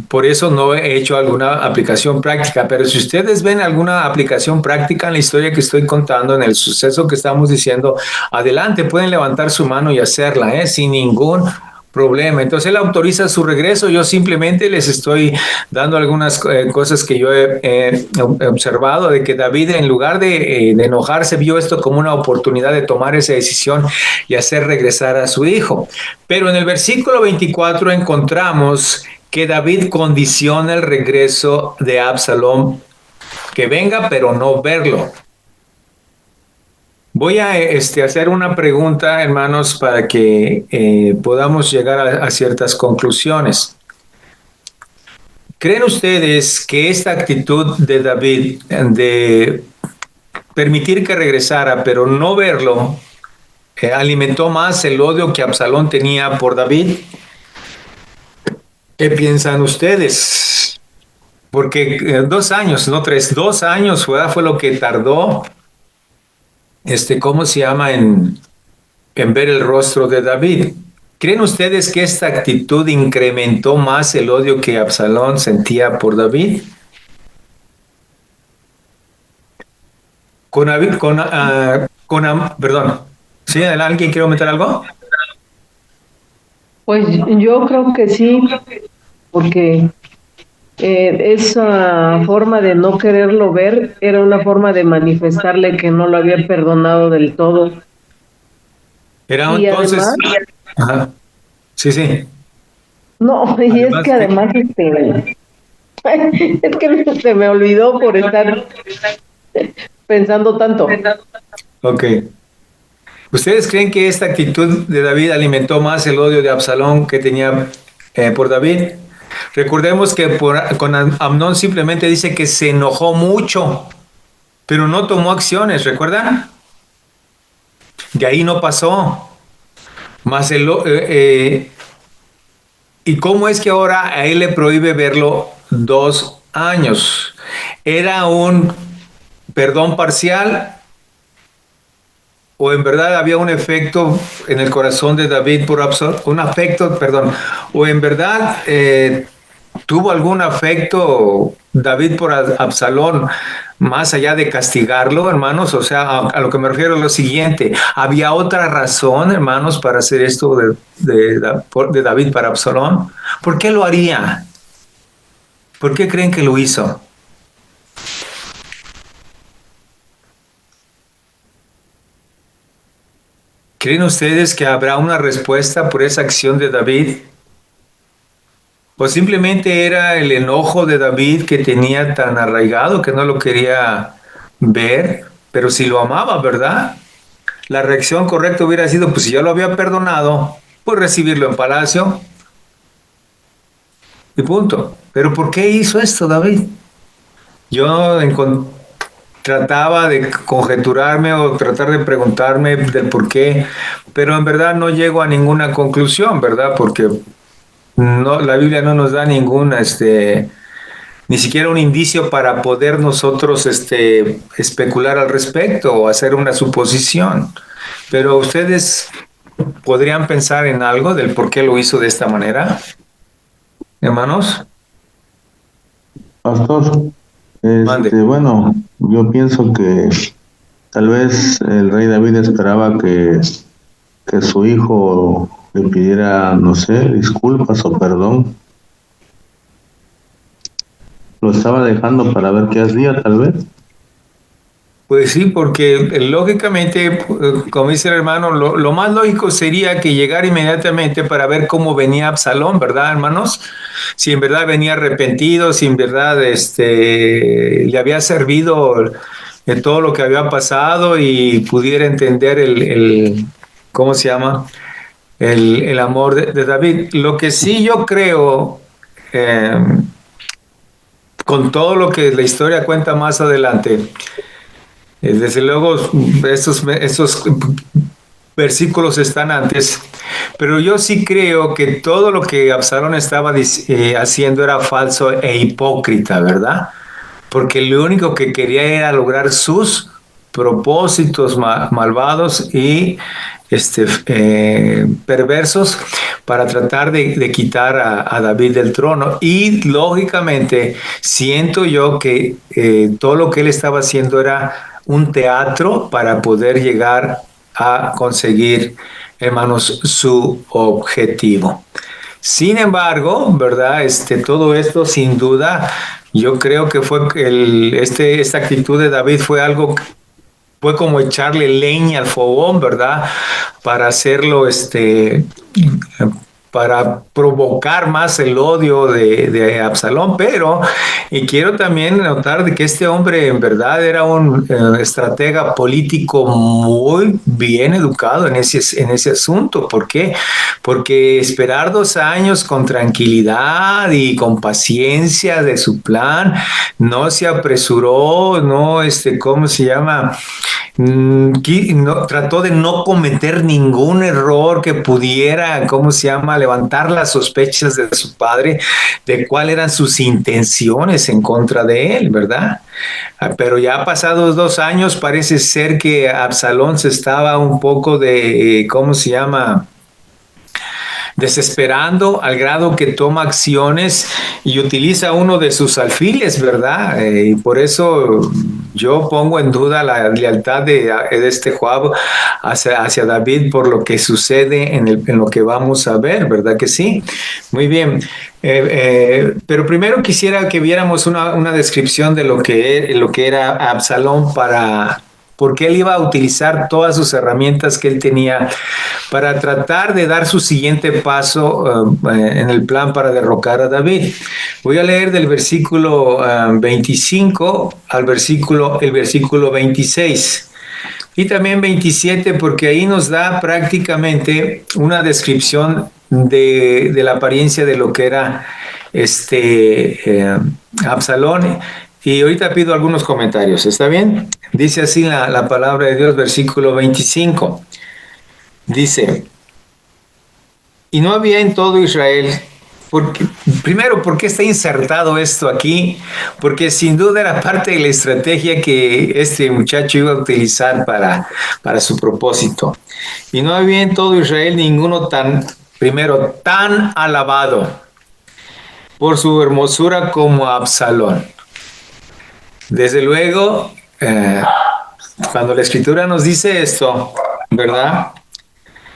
Por eso no he hecho alguna aplicación práctica, pero si ustedes ven alguna aplicación práctica en la historia que estoy contando, en el suceso que estamos diciendo, adelante, pueden levantar su mano y hacerla, ¿eh? Sin ningún problema. Entonces él autoriza su regreso, yo simplemente les estoy dando algunas cosas que yo he observado de que David en lugar de enojarse vio esto como una oportunidad de tomar esa decisión y hacer regresar a su hijo. Pero en el versículo 24 encontramos que David condiciona el regreso de Absalón, que venga pero no verlo. Voy a hacer una pregunta, hermanos, para que podamos llegar a ciertas conclusiones. ¿Creen ustedes que esta actitud de David de permitir que regresara, pero no verlo, alimentó más el odio que Absalón tenía por David? ¿Qué piensan ustedes? Porque 2 años, no 3, 2 años fue lo que tardó, ¿cómo se llama? En ver el rostro de David. ¿Creen ustedes que esta actitud incrementó más el odio que Absalón sentía por David? Perdón. ¿Sí? ¿Alguien quiere comentar algo?
Pues yo creo que sí, porque esa forma de no quererlo ver era una forma de manifestarle que no lo había perdonado del todo.
Era
Y además,
entonces. Ajá. Sí, sí.
no, y es que
Además,
además, es que se me olvidó por estar pensando tanto.
ok. ¿Ustedes creen que esta actitud de David alimentó más el odio de Absalón que tenía por David? Recordemos que con Amnón simplemente dice que se enojó mucho, pero no tomó acciones, ¿recuerdan? De ahí no pasó. Más ¿y cómo es que ahora a él le prohíbe verlo 2 años? ¿Era un perdón parcial o en verdad había un efecto en el corazón de David por Absalón? Un afecto, perdón. ¿O en verdad tuvo algún afecto David por Absalón más allá de castigarlo, hermanos? O sea, a lo que me refiero es lo siguiente. ¿Había otra razón, hermanos, para hacer esto de David para Absalón? ¿Por qué lo haría? ¿Por qué creen que lo hizo? ¿Creen ustedes que habrá una respuesta por esa acción de David? ¿O simplemente era el enojo de David que tenía tan arraigado que no lo quería ver? Pero si lo amaba, ¿verdad? La reacción correcta hubiera sido, pues si ya lo había perdonado, pues recibirlo en palacio y punto. Pero ¿por qué hizo esto David? Yo trataba de conjeturarme o tratar de preguntarme del por qué, pero en verdad no llego a ninguna conclusión, ¿verdad? Porque no, la Biblia no nos da ninguna, ni siquiera un indicio para poder nosotros, especular al respecto o hacer una suposición. Pero ustedes podrían pensar en algo del por qué lo hizo de esta manera, hermanos.
Pastor,
Mande.
bueno, yo pienso que tal vez el rey David esperaba que su hijo le pidiera, no sé, disculpas o perdón. Lo estaba dejando para ver qué hacía, tal vez.
Pues sí, porque lógicamente, como dice el hermano, lo más lógico sería que llegara inmediatamente para ver cómo venía Absalón, ¿verdad, hermanos? Si en verdad venía arrepentido, si en verdad le había servido todo lo que había pasado y pudiera entender ¿cómo se llama? El amor de David. Lo que sí yo creo, eh, con todo lo que la historia cuenta más adelante, desde luego estos versículos están antes, pero yo sí creo que todo lo que Absalón estaba haciendo era falso e hipócrita, ¿verdad? Porque lo único que quería era lograr sus propósitos malvados y perversos para tratar de quitar a David del trono. Y lógicamente siento yo que todo lo que él estaba haciendo era un teatro para poder llegar a conseguir, hermanos, su objetivo. Sin embargo, ¿verdad? Todo esto sin duda, yo creo que fue esta actitud de David fue como echarle leña al fogón, ¿verdad? Para hacerlo, para provocar más el odio de Absalón, pero y quiero también notar de que este hombre en verdad era un estratega político muy bien educado en ese asunto. ¿Por qué? Porque esperar 2 años con tranquilidad y con paciencia de su plan, no se apresuró, no, ¿cómo se llama? Trató de no cometer ningún error que pudiera, ¿cómo se llama?, levantar las sospechas de su padre de cuáles eran sus intenciones en contra de él, ¿verdad? Pero ya pasados 2 años parece ser que Absalón se estaba un poco ¿cómo se llama?, desesperando al grado que toma acciones y utiliza uno de sus alfiles, ¿verdad? Y por eso yo pongo en duda la lealtad de este Joab hacia David por lo que sucede en lo que vamos a ver, ¿verdad que sí? Muy bien. Pero primero quisiera que viéramos una descripción de lo que era Absalón porque él iba a utilizar todas sus herramientas que él tenía para tratar de dar su siguiente paso en el plan para derrocar a David. Voy a leer del versículo 25 al el versículo 26. Y también 27, porque ahí nos da prácticamente una descripción de la apariencia de lo que era Absalón. Y ahorita pido algunos comentarios, ¿está bien? Dice así la palabra de Dios, versículo 25. Dice, y no había en todo Israel, primero, ¿por qué está insertado esto aquí? Porque sin duda era parte de la estrategia que este muchacho iba a utilizar para su propósito. Y no había en todo Israel ninguno tan alabado por su hermosura como Absalón. Desde luego, cuando la Escritura nos dice esto, ¿verdad?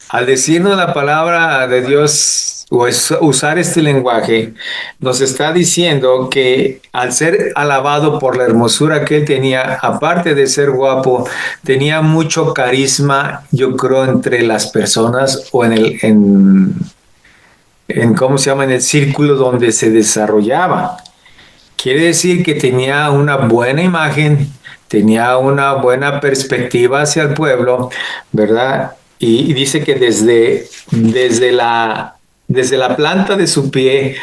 Al decirnos la palabra de Dios o usar este lenguaje, nos está diciendo que al ser alabado por la hermosura que él tenía, aparte de ser guapo, tenía mucho carisma, yo creo, entre las personas o en ¿cómo se llama?, en el círculo donde se desarrollaba. Quiere decir que tenía una buena imagen, tenía una buena perspectiva hacia el pueblo, ¿verdad? Y dice que desde la planta de su pie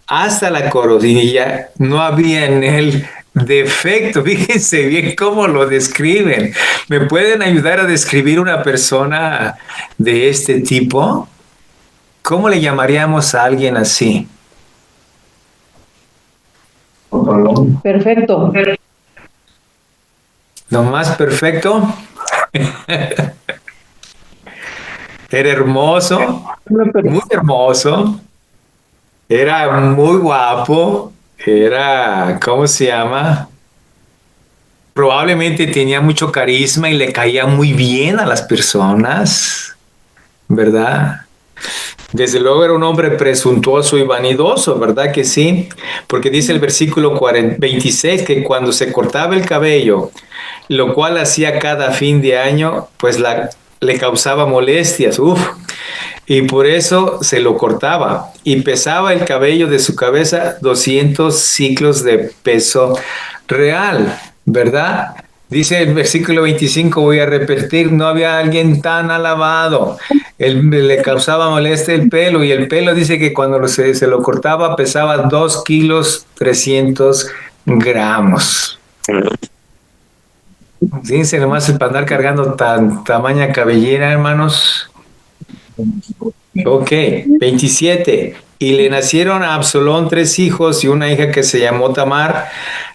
hasta la coronilla no había en él defecto. Fíjense bien cómo lo describen. ¿Me pueden ayudar a describir una persona de este tipo? ¿Cómo le llamaríamos a alguien así?
Perfecto.
¿Lo más perfecto? Era hermoso, muy hermoso, era muy guapo, era, ¿cómo se llama? Probablemente tenía mucho carisma y le caía muy bien a las personas, ¿verdad? Desde luego era un hombre presuntuoso y vanidoso, ¿verdad que sí? Porque dice el versículo 26 que cuando se cortaba el cabello, lo cual hacía cada fin de año, pues le causaba molestias, y por eso se lo cortaba. Y pesaba el cabello de su cabeza 200 ciclos de peso real, ¿verdad? Dice el versículo 25, voy a repetir, no había alguien tan alabado. Él le causaba molestia el pelo, y el pelo dice que cuando se lo cortaba pesaba 2 kilos 300 gramos. Fíjense nomás para andar cargando tamaña cabellera, hermanos. Ok, 27. Y le nacieron a Absalón 3 hijos y una hija que se llamó Tamar,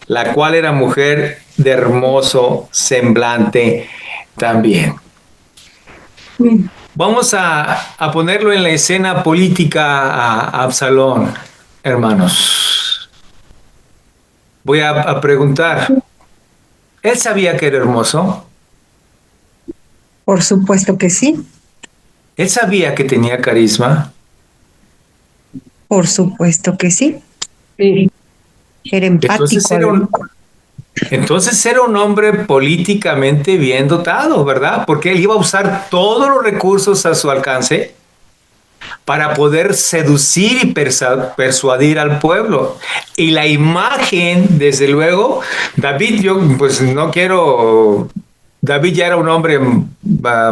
la cual era mujer de hermoso semblante también. Vamos a ponerlo en la escena política a Absalón, hermanos. Voy a preguntar, ¿él sabía que era hermoso?
Por supuesto que sí.
¿Él sabía que tenía carisma?
Por supuesto que sí.
Sí.
Era empático.
Entonces era un hombre políticamente bien dotado, ¿verdad? Porque él iba a usar todos los recursos a su alcance para poder seducir y persuadir al pueblo. Y la imagen, desde luego, David, yo pues no quiero... David ya era un hombre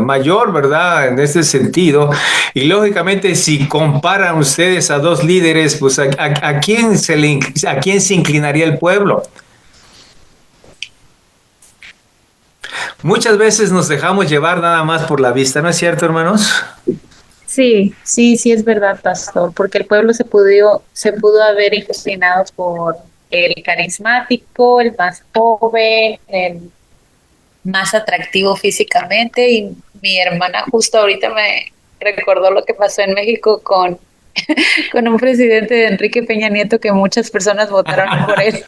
mayor, ¿verdad? En este sentido. Y lógicamente, si comparan ustedes a dos líderes, pues ¿a quién se inclinaría el pueblo? Muchas veces nos dejamos llevar nada más por la vista, ¿no es cierto, hermanos?
Sí, es verdad, pastor, porque el pueblo se pudo haber inclinado por el carismático, el más joven, el más atractivo físicamente, y mi hermana justo ahorita me recordó lo que pasó en México con un presidente de Enrique Peña Nieto, que muchas personas votaron por él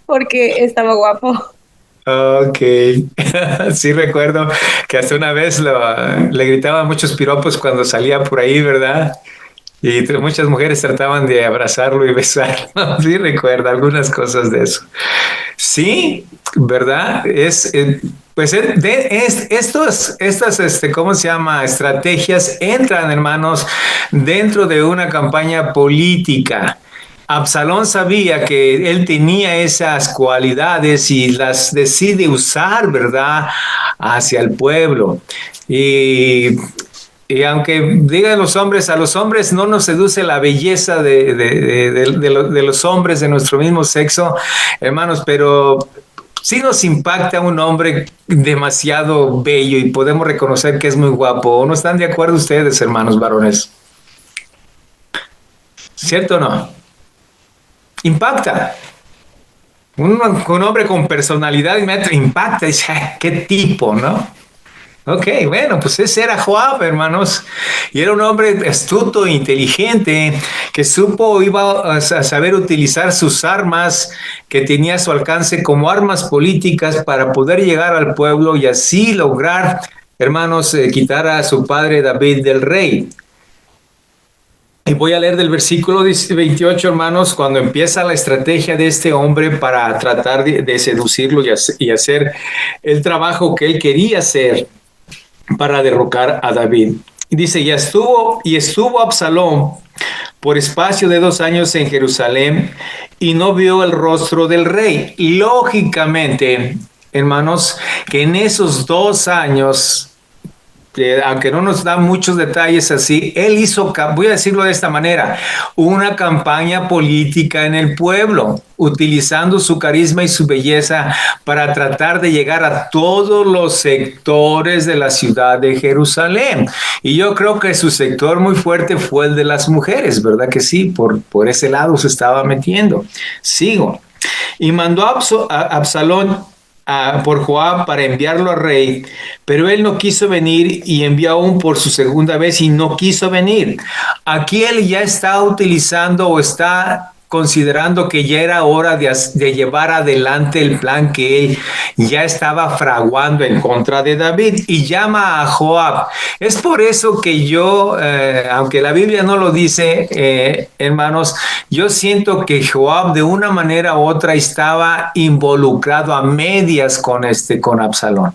porque estaba guapo.
Ok, sí recuerdo que hasta una vez le gritaban muchos piropos cuando salía por ahí, ¿verdad? Y muchas mujeres trataban de abrazarlo y besarlo. Sí recuerdo algunas cosas de eso. Sí, ¿verdad? Estas, ¿cómo se llama? Estrategias entran, hermanos, dentro de una campaña política. Absalón sabía que él tenía esas cualidades y las decide usar, ¿verdad?, hacia el pueblo. Y aunque digan los hombres, a los hombres no nos seduce la belleza de los hombres de nuestro mismo sexo, hermanos, pero sí nos impacta un hombre demasiado bello y podemos reconocer que es muy guapo. ¿No están de acuerdo ustedes, hermanos varones? ¿Cierto o no? Impacta. Un hombre con personalidad impacta, dice, qué tipo, ¿no? Ok, bueno, pues ese era Joab, hermanos, y era un hombre astuto, inteligente, que iba a saber utilizar sus armas que tenía a su alcance como armas políticas para poder llegar al pueblo y así lograr, hermanos, quitar a su padre David del rey. Y voy a leer del versículo 28, hermanos, cuando empieza la estrategia de este hombre para tratar de seducirlo y hacer el trabajo que él quería hacer para derrocar a David. Y dice, y estuvo Absalón por espacio de 2 años en Jerusalén y no vio el rostro del rey. Lógicamente, hermanos, que en esos 2 años, aunque no nos da muchos detalles así, él hizo, voy a decirlo de esta manera, una campaña política en el pueblo, utilizando su carisma y su belleza para tratar de llegar a todos los sectores de la ciudad de Jerusalén. Y yo creo que su sector muy fuerte fue el de las mujeres, ¿verdad que sí? Por ese lado se estaba metiendo. Sigo. Y mandó a Absalón por Joab para enviarlo al rey, pero él no quiso venir y envió aún por su segunda vez y no quiso venir. Aquí él ya está utilizando o está considerando que ya era hora de llevar adelante el plan que él ya estaba fraguando en contra de David y llama a Joab. Es por eso que yo, aunque la Biblia no lo dice, hermanos, yo siento que Joab de una manera u otra estaba involucrado a medias con Absalón.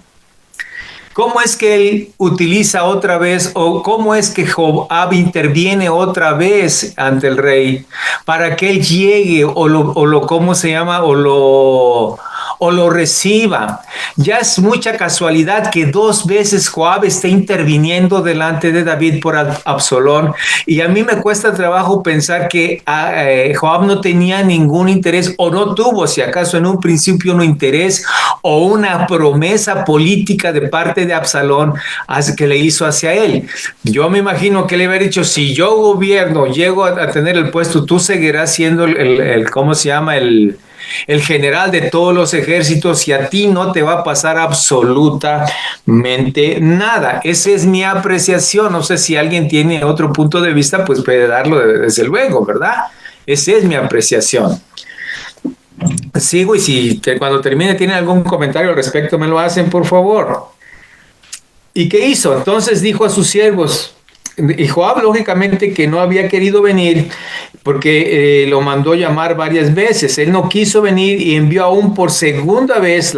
¿Cómo es que él utiliza otra vez o cómo es que Joab interviene otra vez ante el rey para que él llegue o lo o lo reciba. Ya es mucha casualidad que 2 veces Joab esté interviniendo delante de David por Absalón, y a mí me cuesta trabajo pensar que Joab no tenía ningún interés, o no tuvo, si acaso en un principio, un interés o una promesa política de parte de Absalón que le hizo hacia él. Yo me imagino que le había dicho: si yo gobierno, llego a tener el puesto, tú seguirás siendo ¿cómo se llama? El general de todos los ejércitos, y a ti no te va a pasar absolutamente nada. Esa es mi apreciación. No sé si alguien tiene otro punto de vista, pues puede darlo desde luego, ¿verdad? Esa es mi apreciación. Sigo, y si cuando termine tienen algún comentario al respecto, me lo hacen, por favor. ¿Y qué hizo? Entonces dijo a sus siervos, y Joab lógicamente que no había querido venir, porque lo mandó llamar varias veces. Él no quiso venir, y envió aún por la segunda vez,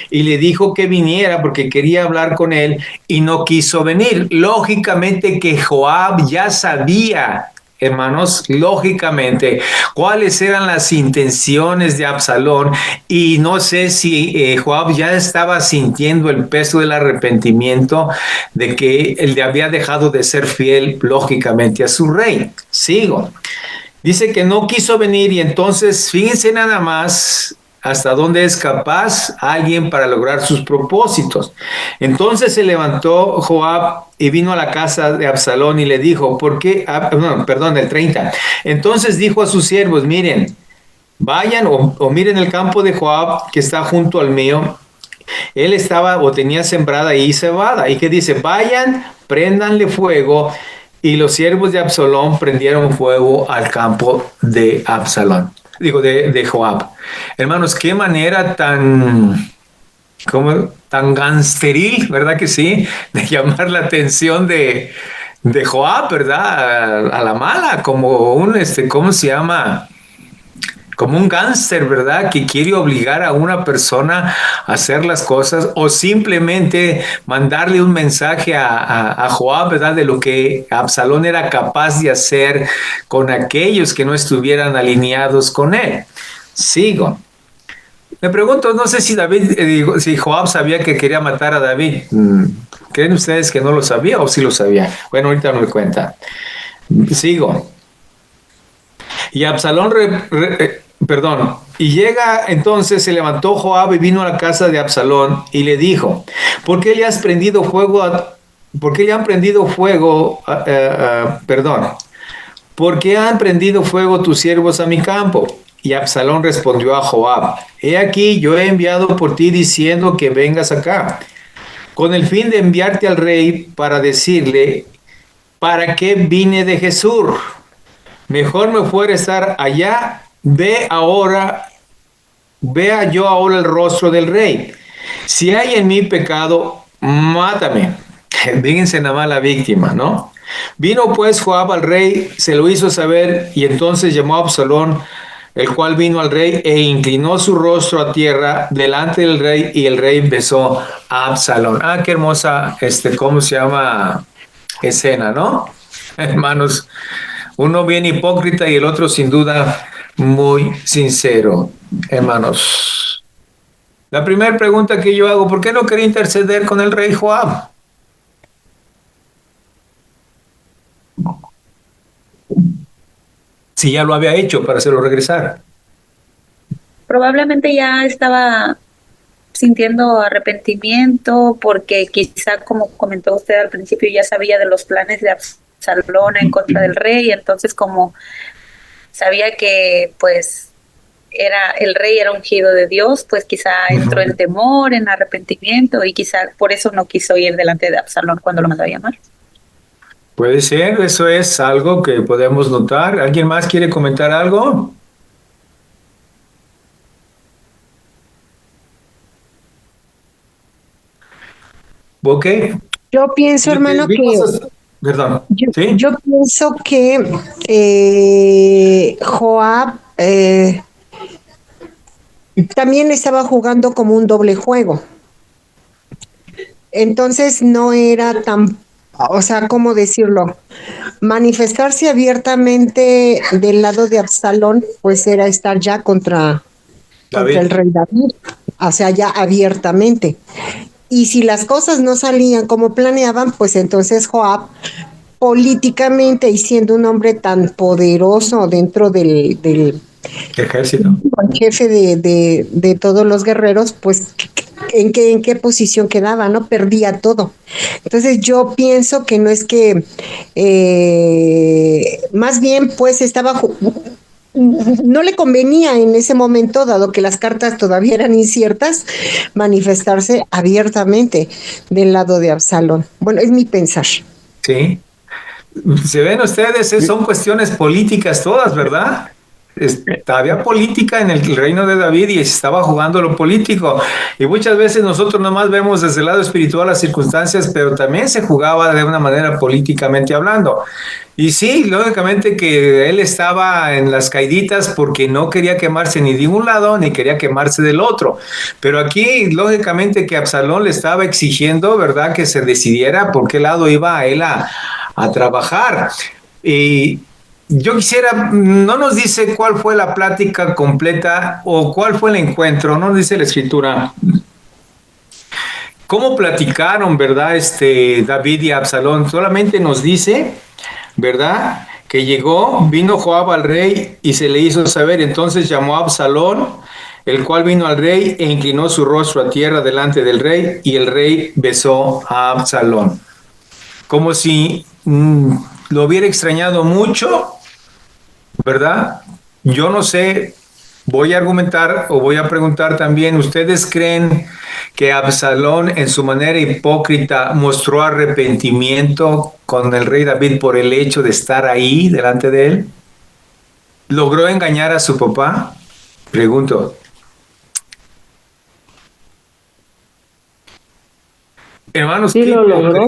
y le dijo que viniera porque quería hablar con él, y no quiso venir. Lógicamente que Joab ya sabía, hermanos, lógicamente, cuáles eran las intenciones de Absalón, y no sé si Joab ya estaba sintiendo el peso del arrepentimiento de que él había dejado de ser fiel, lógicamente, a su rey. Sigo. Dice que no quiso venir, y entonces fíjense nada más hasta dónde es capaz alguien para lograr sus propósitos. Entonces se levantó Joab y vino a la casa de Absalón y le dijo, ¿por qué? El 30. Entonces dijo a sus siervos, miren, vayan o miren el campo de Joab que está junto al mío. Él estaba o tenía sembrada ahí cebada. ¿Y qué dice? Vayan, préndanle fuego. Y los siervos de Absalón prendieron fuego al campo de Absalón. De Joab. Hermanos, qué manera tan gangsteril, ¿verdad que sí? De llamar la atención de Joab, ¿verdad? A la mala, como un, ¿cómo se llama? Como un gángster, ¿verdad? Que quiere obligar a una persona a hacer las cosas, o simplemente mandarle un mensaje a Joab, ¿verdad? De lo que Absalón era capaz de hacer con aquellos que no estuvieran alineados con él. Sigo. Me pregunto, no sé si si Joab sabía que quería matar a David. ¿Creen ustedes que no lo sabía o sí lo sabía? Bueno, ahorita me cuenta. Sigo. Y Absalón, y llega entonces, se levantó Joab y vino a la casa de Absalón y le dijo, ¿por qué le han prendido fuego ¿por qué han prendido fuego tus siervos a mi campo? Y Absalón respondió a Joab, he aquí, yo he enviado por ti diciendo que vengas acá, con el fin de enviarte al rey para decirle, ¿para qué vine de Gesur? Mejor me fuera estar allá. Vea yo ahora el rostro del rey. Si hay en mí pecado, mátame. Fíjense nada más la víctima, ¿no? Vino pues Joab al rey, se lo hizo saber, y entonces llamó a Absalón, el cual vino al rey e inclinó su rostro a tierra delante del rey, y el rey besó a Absalón. Qué hermosa, ¿cómo se llama? Escena, ¿no? Hermanos, uno bien hipócrita y el otro sin duda muy sincero, hermanos. La primera pregunta que yo hago, ¿por qué no quería interceder con el rey Joab? Si ya lo había hecho para hacerlo regresar.
Probablemente ya estaba sintiendo arrepentimiento, porque quizá, como comentó usted al principio, ya sabía de los planes de Absalón en contra del rey, entonces como sabía que pues el rey era ungido de Dios, pues quizá entró en temor, en arrepentimiento, y quizá por eso no quiso ir delante de Absalón cuando lo mandó a llamar.
Puede ser, eso es algo que podemos notar. ¿Alguien más quiere comentar algo? Ok.
Yo pienso, hermano,
Perdón.
¿sí? Yo pienso que Joab también estaba jugando como un doble juego. Entonces no era tan, o sea, ¿cómo decirlo? Manifestarse abiertamente del lado de Absalón, pues era estar ya contra
David.
contra el rey David, o sea, ya abiertamente. Y si las cosas no salían como planeaban, pues entonces Joab, políticamente y siendo un hombre tan poderoso dentro del
Ejército.
jefe de todos los guerreros, pues en qué posición quedaba, ¿no? Perdía todo. Entonces yo pienso que no es que, más bien pues no le convenía en ese momento, dado que las cartas todavía eran inciertas, manifestarse abiertamente del lado de Absalón. Bueno, es mi pensar.
Sí. Se ven ustedes, son cuestiones políticas todas, ¿verdad? Había política en el reino de David y estaba jugando lo político. Y muchas veces nosotros nomás vemos desde el lado espiritual las circunstancias, pero también se jugaba de una manera políticamente hablando. Y sí, lógicamente que él estaba en las caiditas porque no quería quemarse ni de un lado ni quería quemarse del otro. Pero aquí, lógicamente que Absalón le estaba exigiendo, ¿verdad?, que se decidiera por qué lado iba a él a trabajar. Y yo quisiera, no nos dice cuál fue la plática completa o cuál fue el encuentro, no nos dice la escritura. ¿Cómo platicaron, verdad, David y Absalón? Solamente nos dice, ¿verdad?, que vino Joab al rey y se le hizo saber. Entonces llamó a Absalón, el cual vino al rey e inclinó su rostro a tierra delante del rey, y el rey besó a Absalón. Como si lo hubiera extrañado mucho, ¿verdad? Yo no sé, voy a argumentar o voy a preguntar también, ¿ustedes creen que Absalón en su manera hipócrita mostró arrepentimiento con el rey David por el hecho de estar ahí delante de él? ¿Logró engañar a su papá? Pregunto. Hermanos,
Sí lo logró.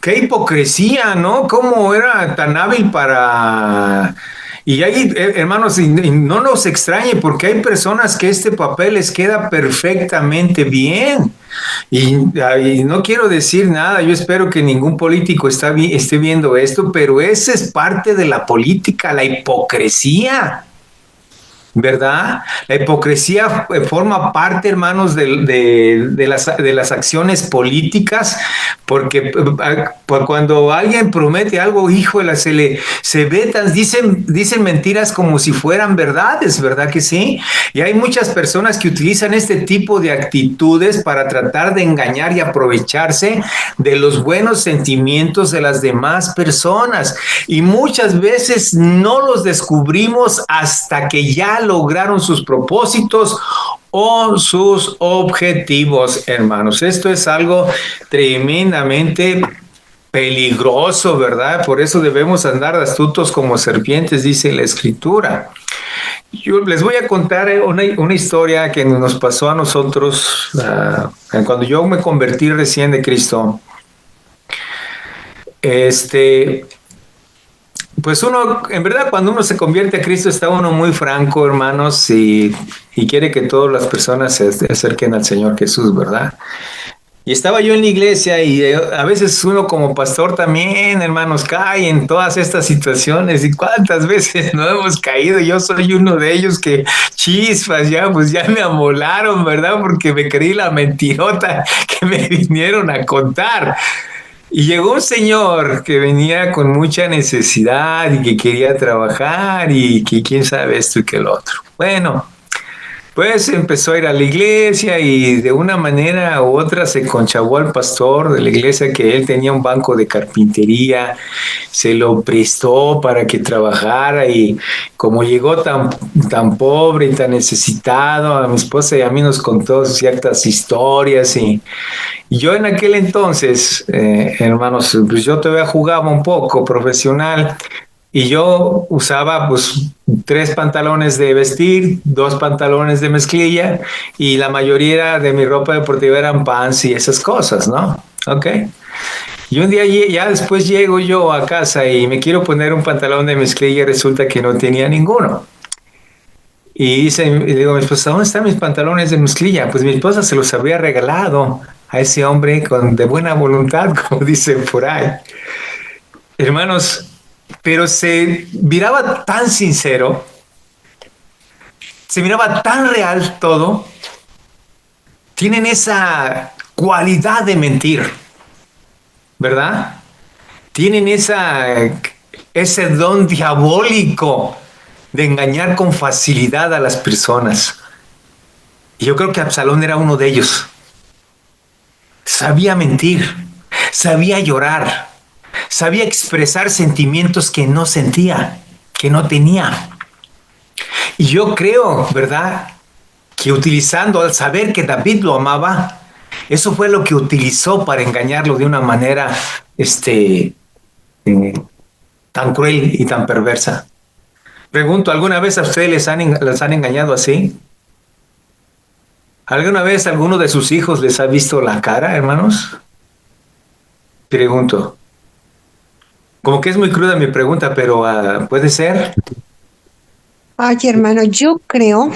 qué hipocresía, ¿no? ¿Cómo era tan hábil para...? Y hay, hermanos, y no nos extrañe, porque hay personas que este papel les queda perfectamente bien. Y no quiero decir nada, yo espero que ningún político esté viendo esto, pero esa es parte de la política, la hipocresía. ¿Verdad? La hipocresía forma parte, hermanos, de las acciones políticas, porque cuando alguien promete algo, híjole, se ve dicen mentiras como si fueran verdades, ¿verdad que sí? Y hay muchas personas que utilizan este tipo de actitudes para tratar de engañar y aprovecharse de los buenos sentimientos de las demás personas. Y muchas veces no los descubrimos hasta que ya lograron sus propósitos o sus objetivos, hermanos. Esto es algo tremendamente peligroso, ¿verdad? Por eso debemos andar astutos como serpientes, dice la escritura. Yo les voy a contar una historia que nos pasó a nosotros cuando yo me convertí recién de Cristo. Pues uno, en verdad, cuando uno se convierte a Cristo, está uno muy franco, hermanos, y quiere que todas las personas se acerquen al Señor Jesús, ¿verdad? Y estaba yo en la iglesia y a veces uno como pastor también, hermanos, cae en todas estas situaciones. ¿Y cuántas veces no hemos caído? Yo soy uno de ellos que chispas, pues ya me amolaron, ¿verdad? Porque me creí la mentirota que me vinieron a contar. Y llegó un señor que venía con mucha necesidad y que quería trabajar y que quién sabe esto y que el otro. Bueno, pues empezó a ir a la iglesia y de una manera u otra se conchavó al pastor de la iglesia que él tenía un banco de carpintería, se lo prestó para que trabajara y como llegó tan pobre y tan necesitado, a mi esposa y a mí nos contó ciertas historias y yo en aquel entonces, hermanos, pues yo todavía jugaba un poco profesional y yo usaba pues 3 pantalones de vestir, 2 pantalones de mezclilla y la mayoría de mi ropa deportiva eran pants y esas cosas, ¿no? Ok. Y un día ya después llego yo a casa y me quiero poner un pantalón de mezclilla y resulta que no tenía ninguno. Y digo, mi esposa, ¿dónde están mis pantalones de mezclilla? Pues mi esposa se los había regalado a ese hombre de buena voluntad, como dicen por ahí. Hermanos, pero se miraba tan sincero se miraba tan real todo. Tienen esa cualidad de mentir, ¿verdad? Tienen ese don diabólico de engañar con facilidad a las personas. Y yo creo que Absalón era uno de ellos. Sabía mentir, sabía llorar, sabía expresar sentimientos que no sentía, que no tenía. Y yo creo, ¿verdad?, que utilizando, al saber que David lo amaba, eso fue lo que utilizó para engañarlo de una manera tan cruel y tan perversa. Pregunto, ¿alguna vez a ustedes les han engañado así? ¿Alguna vez alguno de sus hijos les ha visto la cara, hermanos? Pregunto. Como que es muy cruda mi pregunta, pero ¿puede ser?
Ay, hermano, yo creo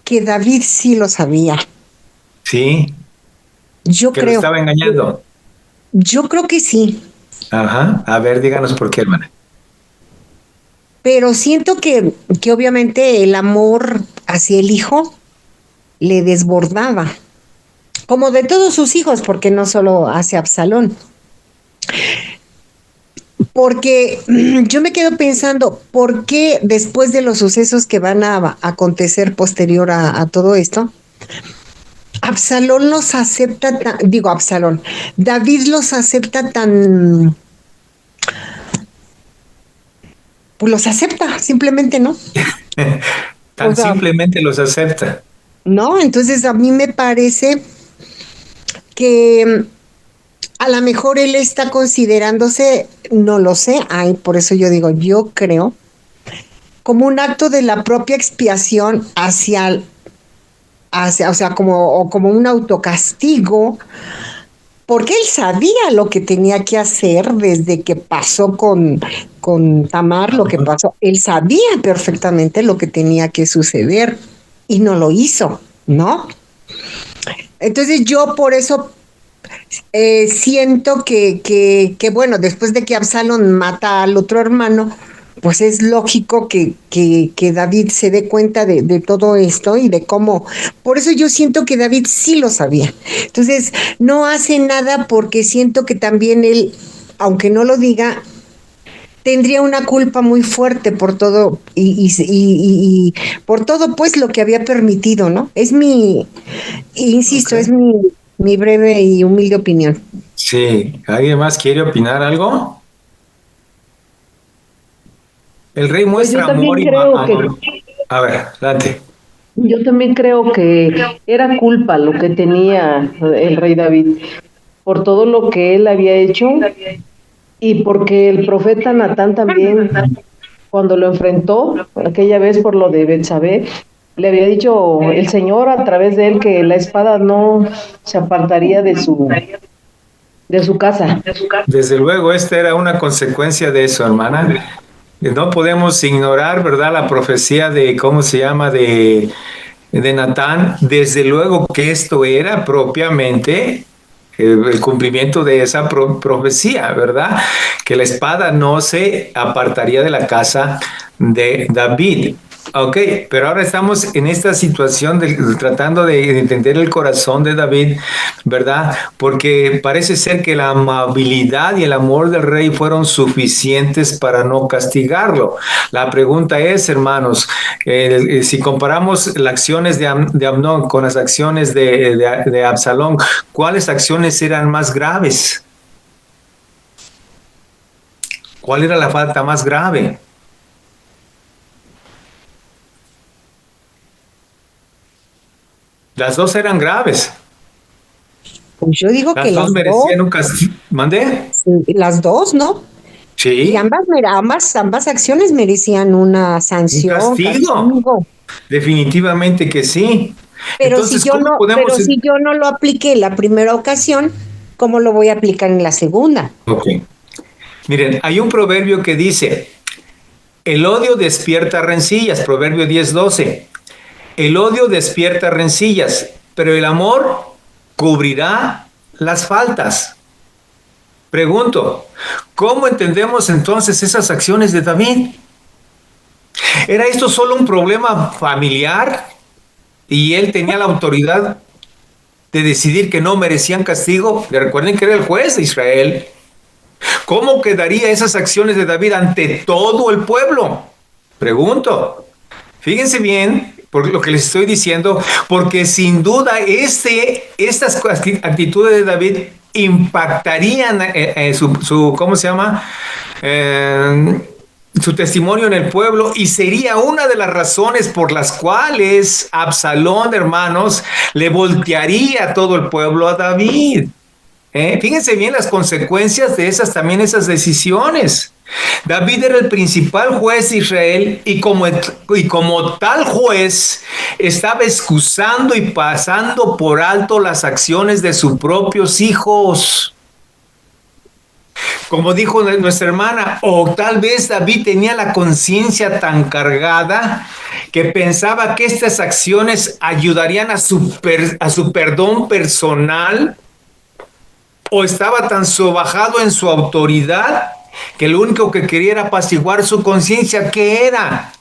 que David sí lo sabía.
Sí,
Yo
que lo
creo.
estaba engañando.
Yo creo que sí.
Ajá. A ver, díganos por qué, hermana.
Pero siento que obviamente el amor hacia el hijo le desbordaba, como de todos sus hijos, porque no solo hacia Absalón. Porque yo me quedo pensando, ¿por qué después de los sucesos que van a acontecer posterior a todo esto, Absalón los acepta, David los acepta tan, pues los acepta, simplemente, ¿no?
Tan
O sea,
simplemente los acepta.
¿no? Entonces a mí me parece que a lo mejor él está considerándose, no lo sé, ay, por eso yo digo, yo creo, como un acto de la propia expiación o sea, como un autocastigo, porque él sabía lo que tenía que hacer desde que pasó con Tamar, lo que pasó, él sabía perfectamente lo que tenía que suceder y no lo hizo, ¿no? Entonces yo por eso siento que, bueno, después de que Absalón mata al otro hermano, pues es lógico que David se dé cuenta de todo esto y de cómo. Por eso yo siento que David sí lo sabía. Entonces, no hace nada porque siento que también él, aunque no lo diga, tendría una culpa muy fuerte por todo y por todo pues lo que había permitido, ¿no? Insisto,
Ok.
es mi breve y humilde opinión.
Sí. ¿Alguien más quiere opinar algo? El rey
Pues yo
muestra amor
también
y
creo
amor. A ver, adelante.
yo también creo que era culpa lo que tenía el rey David por todo lo que él había hecho y porque el profeta Natán también, cuando lo enfrentó aquella vez por lo de Betsabé, le había dicho el Señor a través de él que la espada no se apartaría de su casa.
Desde luego, esta era una consecuencia de eso, hermana. No podemos ignorar, ¿verdad?, la profecía de, ¿cómo se llama?, de Natán. Desde luego que esto era propiamente el cumplimiento de esa profecía, ¿verdad? Que la espada no se apartaría de la casa de David. Ok, pero ahora estamos en esta situación tratando de entender el corazón de David, ¿verdad? Porque parece ser que la amabilidad y el amor del rey fueron suficientes para no castigarlo. La pregunta es, hermanos, si comparamos las acciones de Amnón con las acciones de Absalón, ¿cuáles acciones eran más graves? ¿Cuál era la falta más grave? Las dos eran graves.
Pues yo digo que
Las dos merecían un castigo. ¿Mandé?
las dos, ¿no? Y
Sí,
ambas acciones merecían una
un
sanción,
castigo.
castigo.
Definitivamente que sí.
Pero si
Entonces,
yo
¿cómo
no,
podemos...?
pero si yo no lo apliqué la primera ocasión, ¿cómo lo voy a aplicar en la segunda?
Ok. Miren, hay un proverbio que dice, el odio despierta rencillas, Proverbio 10:12. El odio despierta rencillas, pero el amor cubrirá las faltas. Pregunto, ¿cómo entendemos entonces esas acciones de David? ¿Era esto solo un problema familiar y él tenía la autoridad de decidir que no merecían castigo? Recuerden que era el juez de Israel. ¿Cómo quedaría esas acciones de David ante todo el pueblo? Pregunto. Fíjense bien por lo que les estoy diciendo, porque sin duda estas actitudes de David impactarían ¿cómo se llama? Su testimonio en el pueblo, y sería una de las razones por las cuales Absalón, hermanos, le voltearía a todo el pueblo a David. Fíjense bien las consecuencias de esas decisiones. David era el principal juez de Israel y como tal juez estaba excusando y pasando por alto las acciones de sus propios hijos. Como dijo nuestra hermana, o tal vez David tenía la conciencia tan cargada que pensaba que estas acciones ayudarían a su perdón personal, o estaba tan sobajado en su autoridad que lo único que quería era apaciguar su conciencia. ¿Qué era?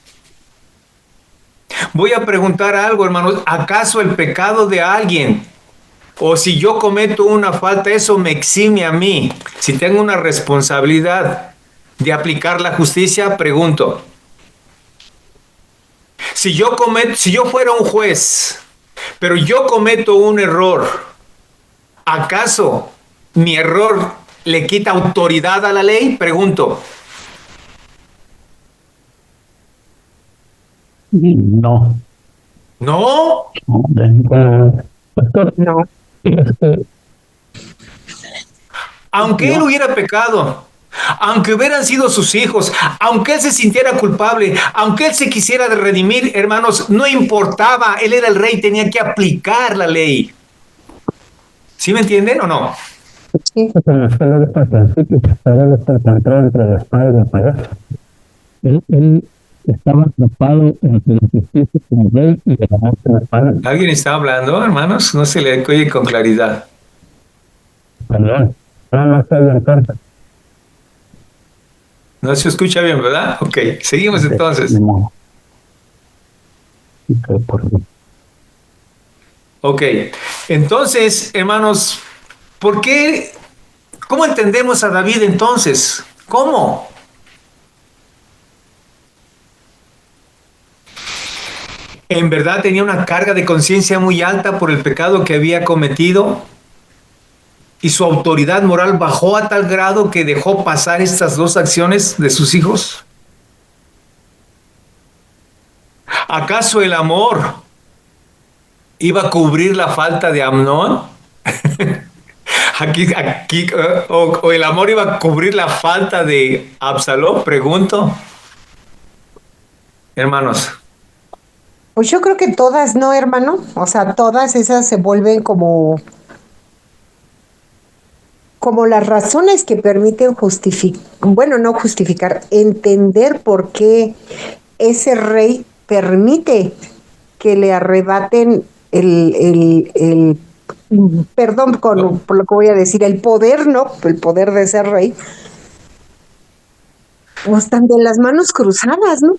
Voy a preguntar algo, hermanos. ¿Acaso el pecado de alguien, o si yo cometo una falta, eso me exime a mí? Si tengo una responsabilidad de aplicar la justicia, pregunto. Si yo fuera un juez, pero yo cometo un error, ¿acaso mi error le quita autoridad a la ley? Pregunto.
No.
¿No?
Pastor,
No.
Aunque él hubiera pecado, aunque hubieran sido sus hijos, aunque él se sintiera culpable, aunque él se quisiera redimir, hermanos, no importaba, él era el rey, tenía que aplicar la ley. ¿Sí me entienden o no?
Sí.
Él estaba atrapado entre la justicia como rey y el amor como padre.
¿Alguien está hablando, hermanos? No se le oye con claridad.
Perdón, no está bien carta.
No se escucha bien, ¿verdad? Ok, seguimos entonces. Ok, entonces, hermanos, ¿cómo entendemos a David entonces? ¿Cómo? ¿En verdad tenía una carga de conciencia muy alta por el pecado que había cometido? ¿Y su autoridad moral bajó a tal grado que dejó pasar estas dos acciones de sus hijos? ¿Acaso el amor iba a cubrir la falta de Amnón? ¿O el amor iba a cubrir la falta de Absalón? Pregunto. Hermanos.
Pues yo creo que todas, ¿no, hermano? O sea, todas esas se vuelven como las razones que permiten no justificar, entender por qué ese rey permite que le arrebaten perdón por lo que voy a decir, el poder, ¿no? El poder de ser rey. O están de las manos cruzadas, ¿no?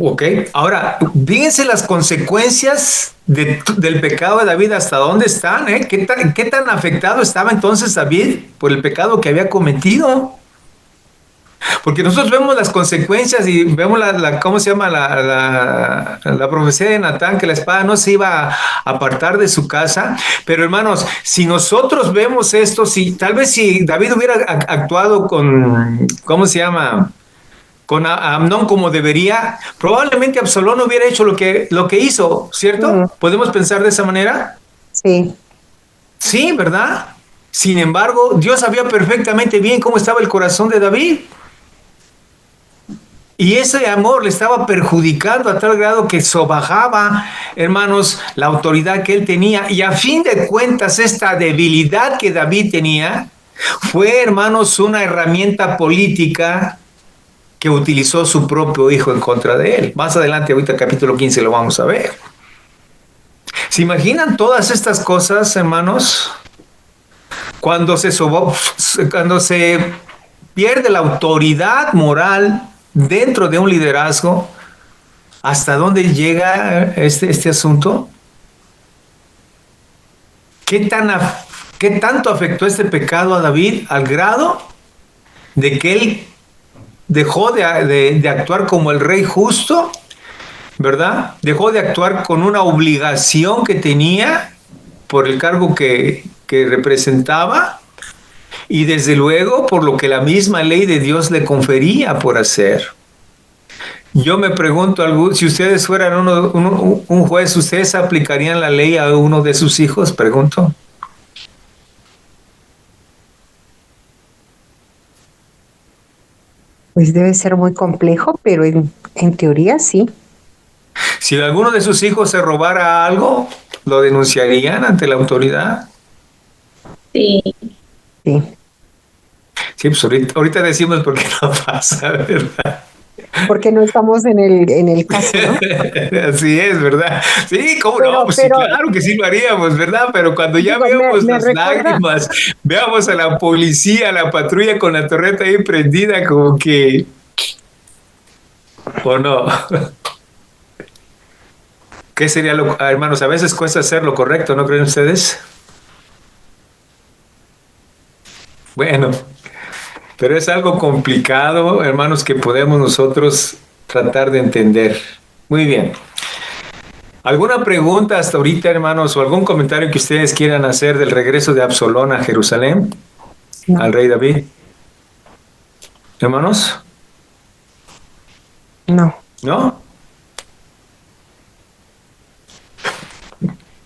Ok, ahora, fíjense las consecuencias del pecado de David, hasta dónde están, ¿eh? ¿Qué tan afectado estaba entonces David por el pecado que había cometido? Porque nosotros vemos las consecuencias y vemos ¿cómo se llama? La profecía de Natán, que la espada no se iba a apartar de su casa. Pero hermanos, si nosotros vemos esto, tal vez si David hubiera actuado con, ¿cómo se llama?, con Amnón como debería, probablemente Absalón no hubiera hecho lo que hizo, ¿cierto? ¿Podemos pensar de esa manera?
Sí.
Sí, ¿verdad? Sin embargo, Dios sabía perfectamente bien cómo estaba el corazón de David. Y ese amor le estaba perjudicando a tal grado que sobajaba, hermanos, la autoridad que él tenía. Y a fin de cuentas, esta debilidad que David tenía fue, hermanos, una herramienta política que utilizó su propio hijo en contra de él. Más adelante, ahorita capítulo 15 lo vamos a ver. ¿Se imaginan todas estas cosas, hermanos? cuando cuando se pierde la autoridad moral dentro de un liderazgo, ¿hasta dónde llega este asunto? ¿Qué tanto afectó este pecado a David al grado de que él dejó de actuar como el rey justo, ¿verdad? Dejó de actuar con una obligación que tenía por el cargo que representaba y desde luego por lo que la misma ley de Dios le confería por hacer. Yo me pregunto, si ustedes fueran un juez, ¿ustedes aplicarían la ley a uno de sus hijos? Pregunto.
Pues debe ser muy complejo, pero en teoría sí.
Si alguno de sus hijos se robara algo, ¿lo denunciarían ante la autoridad?
Sí.
Sí.
Sí, pues ahorita decimos por qué no pasa, ¿verdad?
Porque no estamos en el caso, ¿no?
Así es, ¿verdad? Sí, ¿cómo no? Pues sí,
pero
claro que sí lo haríamos, ¿verdad? Pero cuando ya
digo,
veamos
me
las
recuerda,
lágrimas, veamos a la policía, a la patrulla con la torreta ahí prendida, como que... ¿O no? ¿Qué sería hermanos? A veces cuesta hacer lo correcto, ¿no creen ustedes? Bueno, pero es algo complicado, hermanos, que podemos nosotros tratar de entender. Muy bien. ¿Alguna pregunta hasta ahorita, hermanos, o algún comentario que ustedes quieran hacer del regreso de Absalón a Jerusalén,
no,
al rey David? ¿Hermanos?
no.
¿No?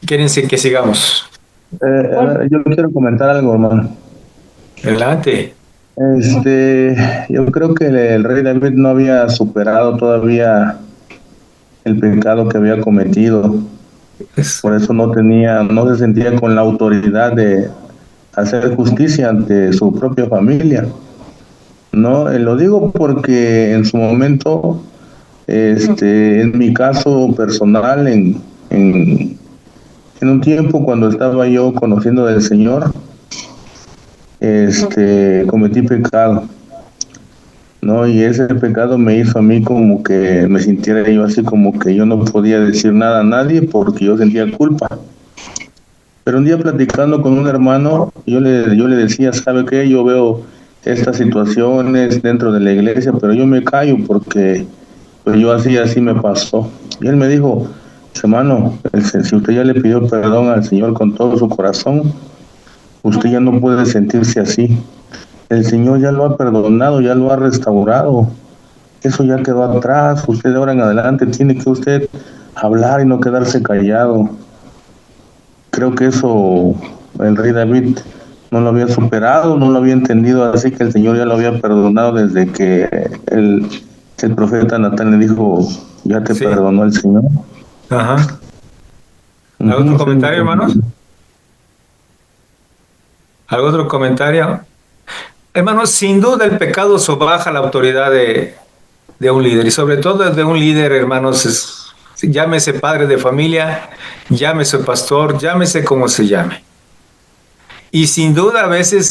¿Quieren que sigamos?
Yo quiero comentar algo, hermano.
Adelante.
Yo creo que el rey David no había superado todavía el pecado que había cometido. Por eso no se sentía con la autoridad de hacer justicia ante su propia familia. No, lo digo porque en su momento, en mi caso personal, en un tiempo cuando estaba yo conociendo del Señor, cometí pecado, ¿no? Y ese pecado me hizo a mí como que me sintiera yo así como que yo no podía decir nada a nadie porque yo sentía culpa. Pero un día platicando con un hermano, yo le decía, ¿sabe qué? Yo veo estas situaciones dentro de la iglesia, pero yo me callo porque pues yo así me pasó. Y él me dijo, hermano, si usted ya le pidió perdón al Señor con todo su corazón, usted ya no puede sentirse así. El Señor ya lo ha perdonado, ya lo ha restaurado. Eso ya quedó atrás. Usted de ahora en adelante tiene que usted hablar y no quedarse callado. Creo que eso el rey David no lo había superado, no lo había entendido, así que el Señor ya lo había perdonado desde que el profeta Natán le dijo, ya te perdonó el Señor.
Ajá. ¿Algún otro comentario, hermanos? ¿Algún otro comentario? Hermanos, sin duda el pecado sobaja la autoridad de un líder, y sobre todo de un líder, hermanos, llámese padre de familia, llámese pastor, llámese como se llame. Y sin duda a veces,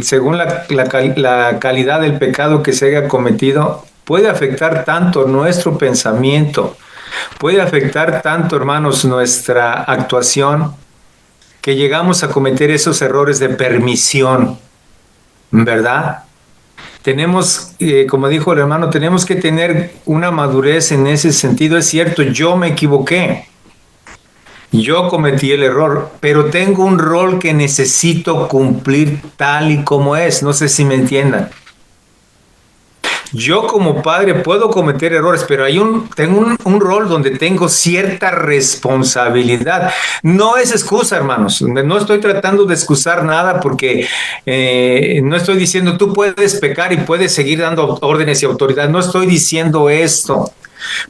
según la calidad del pecado que se haya cometido, puede afectar tanto nuestro pensamiento, puede afectar tanto, hermanos, nuestra actuación, que llegamos a cometer esos errores de permisión, ¿verdad? Tenemos, como dijo el hermano, tenemos que tener una madurez en ese sentido. Es cierto, yo me equivoqué, yo cometí el error, pero tengo un rol que necesito cumplir tal y como es. No sé si me entiendan. Yo como padre puedo cometer errores, pero tengo un rol donde tengo cierta responsabilidad. No es excusa, hermanos. No estoy tratando de excusar nada porque no estoy diciendo tú puedes pecar y puedes seguir dando órdenes y autoridad. No estoy diciendo esto.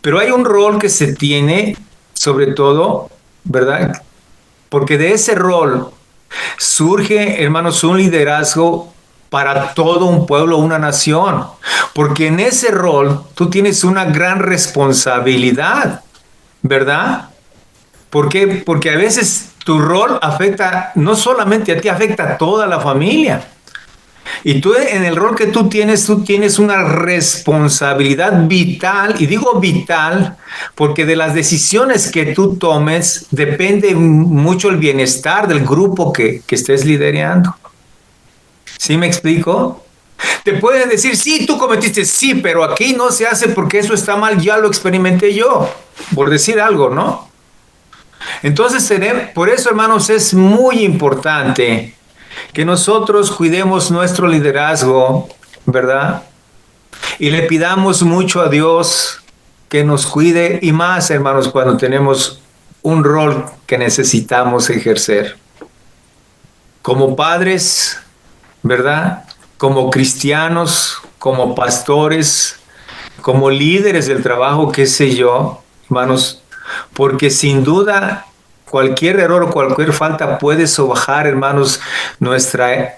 Pero hay un rol que se tiene, sobre todo, ¿verdad? Porque de ese rol surge, hermanos, un liderazgo para todo un pueblo, una nación, porque en ese rol tú tienes una gran responsabilidad, ¿verdad? ¿Por qué? Porque a veces tu rol afecta, no solamente a ti, afecta a toda la familia. Y tú en el rol que tú tienes una responsabilidad vital, y digo vital, porque de las decisiones que tú tomes depende mucho el bienestar del grupo que estés liderando. ¿Sí me explico? Te pueden decir, sí, tú cometiste, sí, pero aquí no se hace porque eso está mal, ya lo experimenté yo, por decir algo, ¿no? Entonces, por eso, hermanos, es muy importante que nosotros cuidemos nuestro liderazgo, ¿verdad? Y le pidamos mucho a Dios que nos cuide, y más, hermanos, cuando tenemos un rol que necesitamos ejercer. Como padres, ¿verdad? Como cristianos, como pastores, como líderes del trabajo, qué sé yo, hermanos, porque sin duda cualquier error o cualquier falta puede sobajar, hermanos, nuestra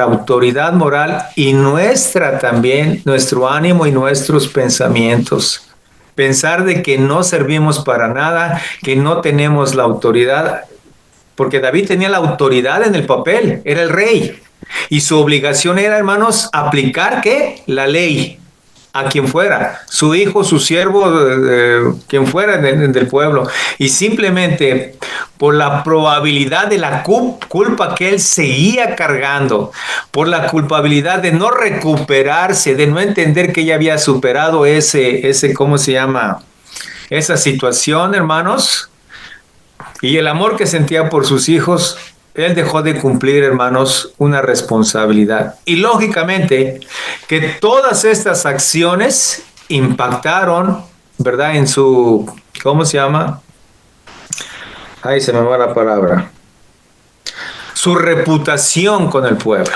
autoridad moral y nuestro ánimo y nuestros pensamientos. Pensar de que no servimos para nada, que no tenemos la autoridad, porque David tenía la autoridad en el papel, era el rey. Y su obligación era, hermanos, aplicar ¿qué? La ley a quien fuera, su hijo, su siervo, quien fuera del pueblo. Y simplemente por la probabilidad de la culpa que él seguía cargando, por la culpabilidad de no recuperarse, de no entender que ella había superado ¿cómo se llama? Esa situación, hermanos, y el amor que sentía por sus hijos, él dejó de cumplir, hermanos, una responsabilidad. Y lógicamente que todas estas acciones impactaron, ¿verdad? En su, ¿cómo se llama? Ahí se me va la palabra. Su reputación con el pueblo,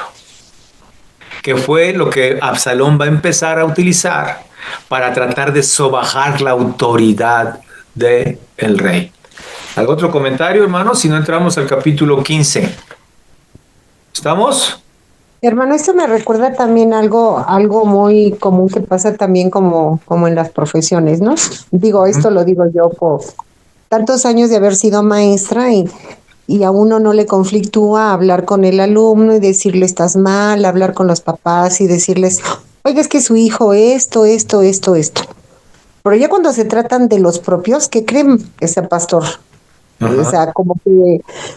que fue lo que Absalón va a empezar a utilizar para tratar de sobajar la autoridad del rey. ¿Algún otro comentario, hermanos? Si no, entramos al capítulo 15. ¿Estamos?
Hermano, esto me recuerda también algo muy común que pasa también como en las profesiones, ¿no? Digo, esto lo digo yo por tantos años de haber sido maestra y a uno no le conflictúa hablar con el alumno y decirle estás mal, hablar con los papás y decirles, oiga, es que su hijo esto. Pero ya cuando se tratan de los propios, ¿qué creen? Ese pastor.
Ajá.
O sea,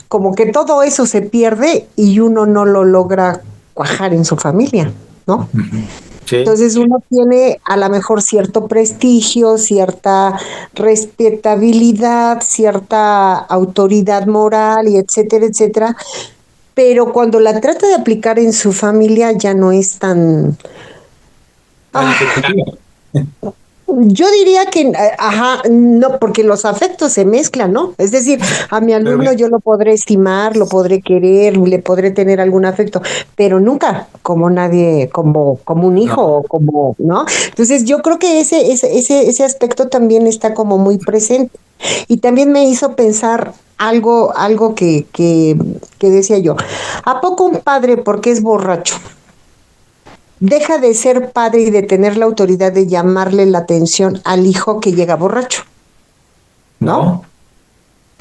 como que todo eso se pierde y uno no lo logra cuajar en su familia, ¿no?
Sí.
Entonces uno tiene a lo mejor cierto prestigio, cierta respetabilidad, cierta autoridad moral y etcétera, etcétera, pero cuando la trata de aplicar en su familia ya no es tan... Yo diría que, no, porque los afectos se mezclan, ¿no? Es decir, a mi alumno yo lo podré estimar, lo podré querer, le podré tener algún afecto, pero nunca como nadie, como un hijo, o como, ¿no? Entonces yo creo que ese aspecto también está como muy presente. Y también me hizo pensar algo que decía yo. ¿A poco un padre, porque es borracho, deja de ser padre y de tener la autoridad de llamarle la atención al hijo que llega borracho? ¿No?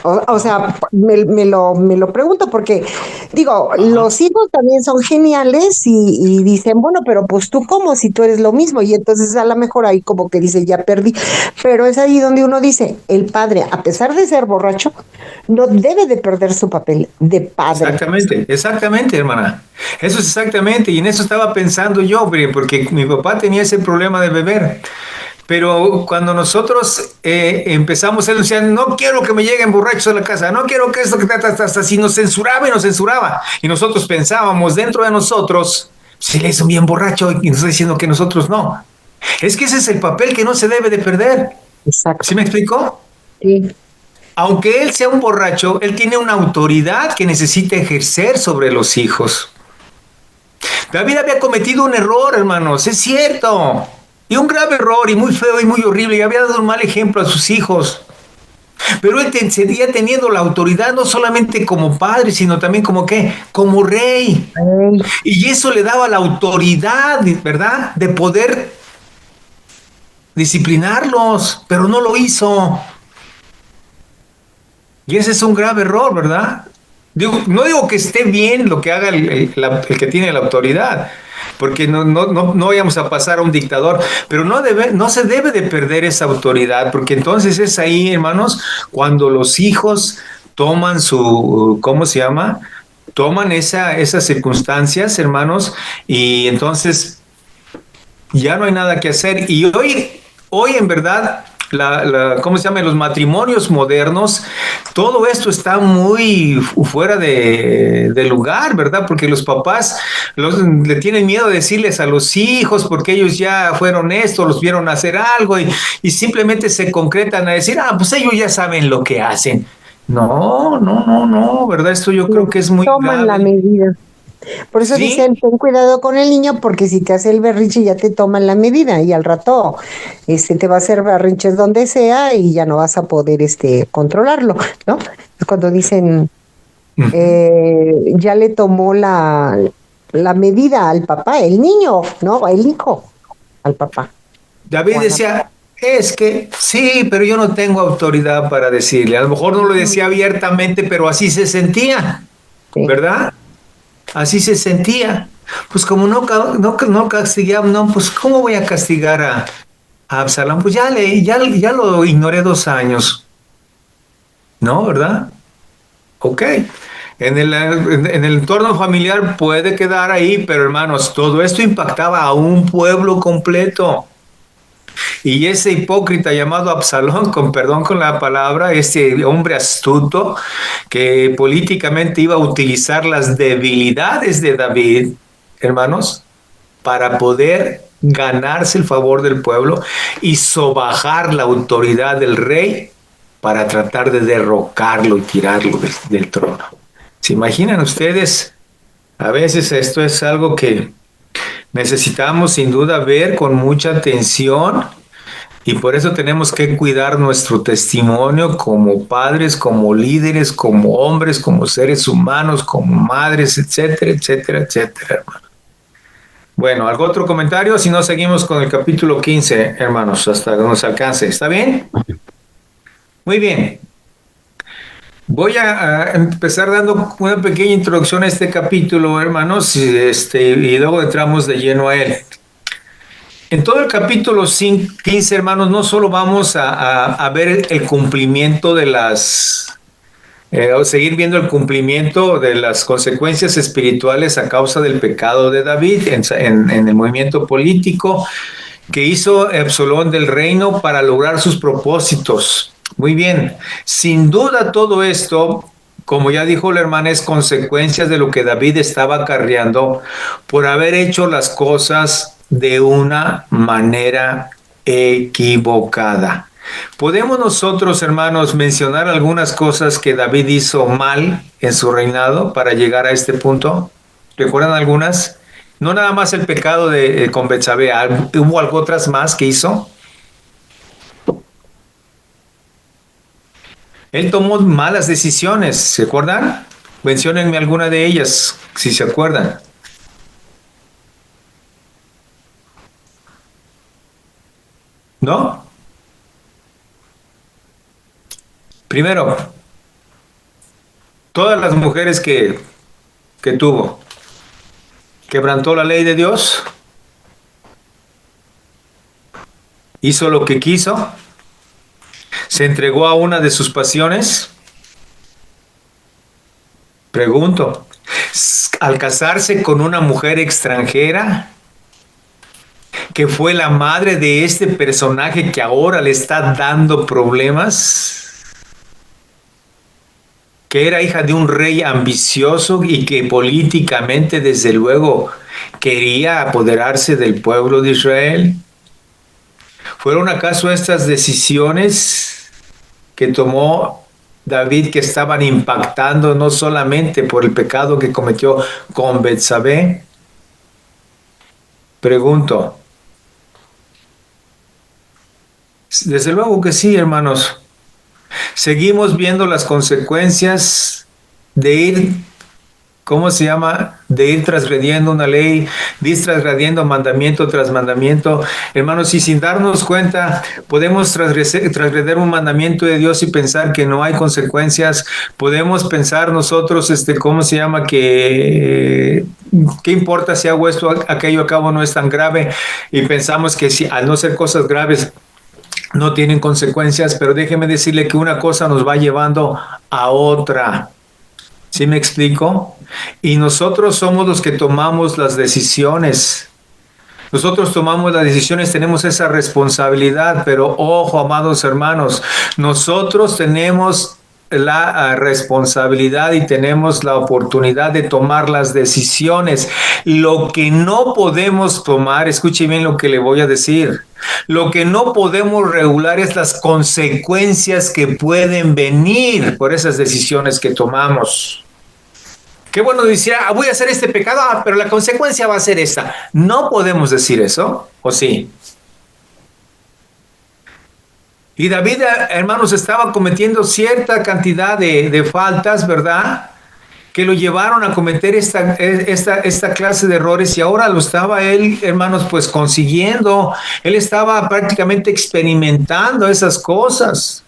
O sea, me lo pregunto porque, digo, los hijos también son geniales y dicen, bueno, pero pues tú cómo si tú eres lo mismo, y entonces a lo mejor ahí como que dice, ya perdí, pero es ahí donde uno dice, el padre, a pesar de ser borracho, no debe de perder su papel de padre.
Exactamente, hermana. Eso es exactamente, y en eso estaba pensando yo, porque mi papá tenía ese problema de beber. Pero cuando nosotros empezamos, él decía, no quiero que me lleguen borrachos a la casa, no quiero que esto, que hasta así nos censuraba. Y nosotros pensábamos dentro de nosotros, si le hizo bien borracho y nos está diciendo que nosotros no. Es que ese es el papel que no se debe de perder.
Exacto.
¿Sí me explicó?
Sí.
Aunque él sea un borracho, él tiene una autoridad que necesita ejercer sobre los hijos. David había cometido un error, hermanos, es cierto. Y un grave error, y muy feo y muy horrible, y había dado un mal ejemplo a sus hijos. Pero él seguía teniendo la autoridad no solamente como padre, sino también como ¿qué? Como rey. Y eso le daba la autoridad, ¿verdad? De poder disciplinarlos, pero no lo hizo. Y ese es un grave error, ¿verdad? No digo que esté bien lo que haga el que tiene la autoridad, porque no vayamos a pasar a un dictador, pero no se debe de perder esa autoridad, porque entonces es ahí, hermanos, cuando los hijos toman ¿cómo se llama? Toman esas circunstancias, hermanos, y entonces ya no hay nada que hacer. Y hoy en verdad, ¿cómo se llama? Los matrimonios modernos, todo esto está muy fuera de lugar, ¿verdad? Porque los papás le tienen miedo de decirles a los hijos porque ellos ya fueron esto, los vieron hacer algo y simplemente se concretan a decir, pues ellos ya saben lo que hacen. No, ¿verdad? Esto yo creo que es muy
Toman la
grave.
medida. Por eso
Sí,
dicen, ten cuidado con el niño, porque si te hace el berrinche ya te toman la medida y al rato te va a hacer berrinches donde sea y ya no vas a poder controlarlo, ¿no? Es cuando dicen, ya le tomó la medida al papá, el niño, ¿no? El hijo, al papá.
David decía, es que sí, pero yo no tengo autoridad para decirle. A lo mejor no lo decía abiertamente, pero así se sentía,
Sí.
¿verdad? Así se sentía. Pues como no castigaba, no, pues ¿cómo voy a castigar a Absalón? Pues ya lo ignoré 2 años, ¿no? ¿Verdad? Ok. En el entorno familiar puede quedar ahí, pero hermanos, todo esto impactaba a un pueblo completo. Y ese hipócrita llamado Absalón, con perdón con la palabra, ese hombre astuto que políticamente iba a utilizar las debilidades de David, hermanos, para poder ganarse el favor del pueblo y sobajar la autoridad del rey para tratar de derrocarlo y tirarlo del trono. ¿Se imaginan ustedes? A veces esto es algo que necesitamos sin duda ver con mucha atención y por eso tenemos que cuidar nuestro testimonio como padres, como líderes, como hombres, como seres humanos, como madres, etcétera, etcétera, etcétera, hermano. Bueno, ¿algún otro comentario? Si no, seguimos con el capítulo 15, hermanos, hasta que nos alcance. ¿Está bien? Muy bien. Voy a empezar dando una pequeña introducción a este capítulo, hermanos, y luego entramos de lleno a él. En todo el capítulo 15, hermanos, no solo vamos a ver el cumplimiento de o seguir viendo el cumplimiento de las consecuencias espirituales a causa del pecado de David en el movimiento político que hizo Absalón del reino para lograr sus propósitos. Muy bien, sin duda todo esto, como ya dijo la hermana, es consecuencias de lo que David estaba acarreando por haber hecho las cosas de una manera equivocada. ¿Podemos nosotros, hermanos, mencionar algunas cosas que David hizo mal en su reinado para llegar a este punto? ¿Recuerdan algunas? No nada más el pecado con Betsabé, ¿hubo algo otras más que hizo? Él tomó malas decisiones, ¿se acuerdan? Menciónenme alguna de ellas, si se acuerdan. ¿No? Primero, todas las mujeres que tuvo, quebrantó la ley de Dios, hizo lo que quiso, se entregó a una de sus pasiones. Pregunto, al casarse con una mujer extranjera, que fue la madre de este personaje que ahora le está dando problemas, que era hija de un rey ambicioso y que políticamente, desde luego, quería apoderarse del pueblo de Israel. ¿Fueron acaso estas decisiones que tomó David que estaban impactando no solamente por el pecado que cometió con Betsabé? Pregunto. Desde luego que sí, hermanos. Seguimos viendo las consecuencias de ir ¿cómo se llama? De ir transgrediendo una ley, de ir transgrediendo mandamiento tras mandamiento. Hermanos, y sin darnos cuenta, podemos transgreder un mandamiento de Dios y pensar que no hay consecuencias. Podemos pensar nosotros, ¿cómo se llama? Que, ¿qué importa si hago esto, aquello a cabo no es tan grave? Y pensamos que si, al no ser cosas graves, no tienen consecuencias, pero déjeme decirle que una cosa nos va llevando a otra. ¿Sí me explico? Y nosotros somos los que tomamos las decisiones. Nosotros tomamos las decisiones, tenemos esa responsabilidad, pero ojo, amados hermanos, nosotros tenemos la responsabilidad y tenemos la oportunidad de tomar las decisiones. Lo que no podemos tomar, escuche bien lo que le voy a decir, lo que no podemos regular es las consecuencias que pueden venir por esas decisiones que tomamos. Qué bueno decir, voy a hacer este pecado, pero la consecuencia va a ser esta. No podemos decir eso, ¿o sí? Y David, hermanos, estaba cometiendo cierta cantidad de faltas, ¿verdad? Que lo llevaron a cometer esta clase de errores, y ahora lo estaba él, hermanos, pues consiguiendo. Él estaba prácticamente experimentando esas cosas.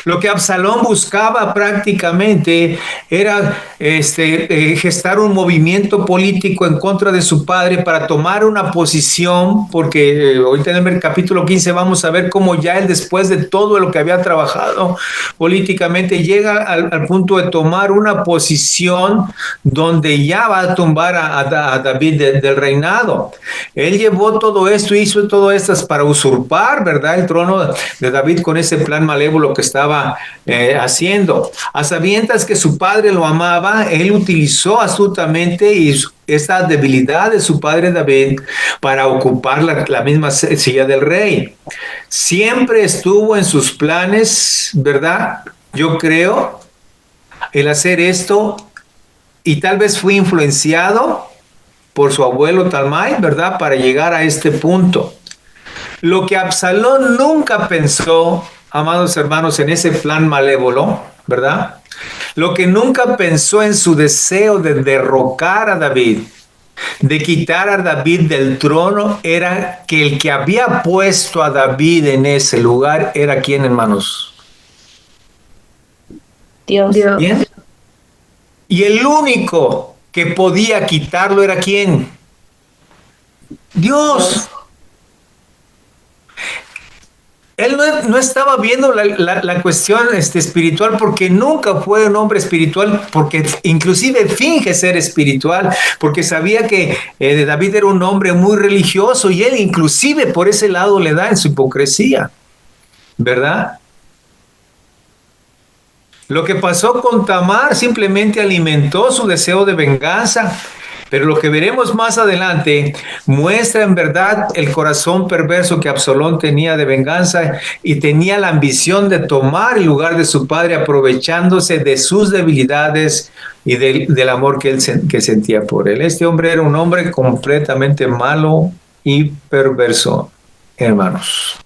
Lo que Absalón buscaba prácticamente era gestar un movimiento político en contra de su padre para tomar una posición, porque ahorita en el capítulo 15 vamos a ver cómo ya él, después de todo lo que había trabajado políticamente, llega al punto de tomar una posición donde ya va a tumbar a David del reinado. Él llevó todo esto, hizo todo esto para usurpar, ¿verdad?, el trono de David con ese plan malévolo que estaba haciendo. A sabiendas que su padre lo amaba, él utilizó astutamente esta debilidad de su padre David para ocupar la misma silla del rey. Siempre estuvo en sus planes, ¿verdad? Yo creo, el hacer esto, y tal vez fue influenciado por su abuelo Talmai, ¿verdad?, para llegar a este punto. Lo que Absalón nunca pensó, amados hermanos, en ese plan malévolo, ¿verdad? Lo que nunca pensó en su deseo de derrocar a David, de quitar a David del trono, era que el que había puesto a David en ese lugar era ¿quién, hermanos?
Dios.
¿Quién? Y el único que podía quitarlo era ¿quién? Dios. Él no estaba viendo la cuestión espiritual, porque nunca fue un hombre espiritual, porque inclusive finge ser espiritual, porque sabía que David era un hombre muy religioso, y él inclusive por ese lado le da en su hipocresía, ¿verdad? Lo que pasó con Tamar simplemente alimentó su deseo de venganza. Pero lo que veremos más adelante muestra en verdad el corazón perverso que Absalón tenía de venganza, y tenía la ambición de tomar el lugar de su padre, aprovechándose de sus debilidades y del amor que sentía por él. Este hombre era un hombre completamente malo y perverso, hermanos.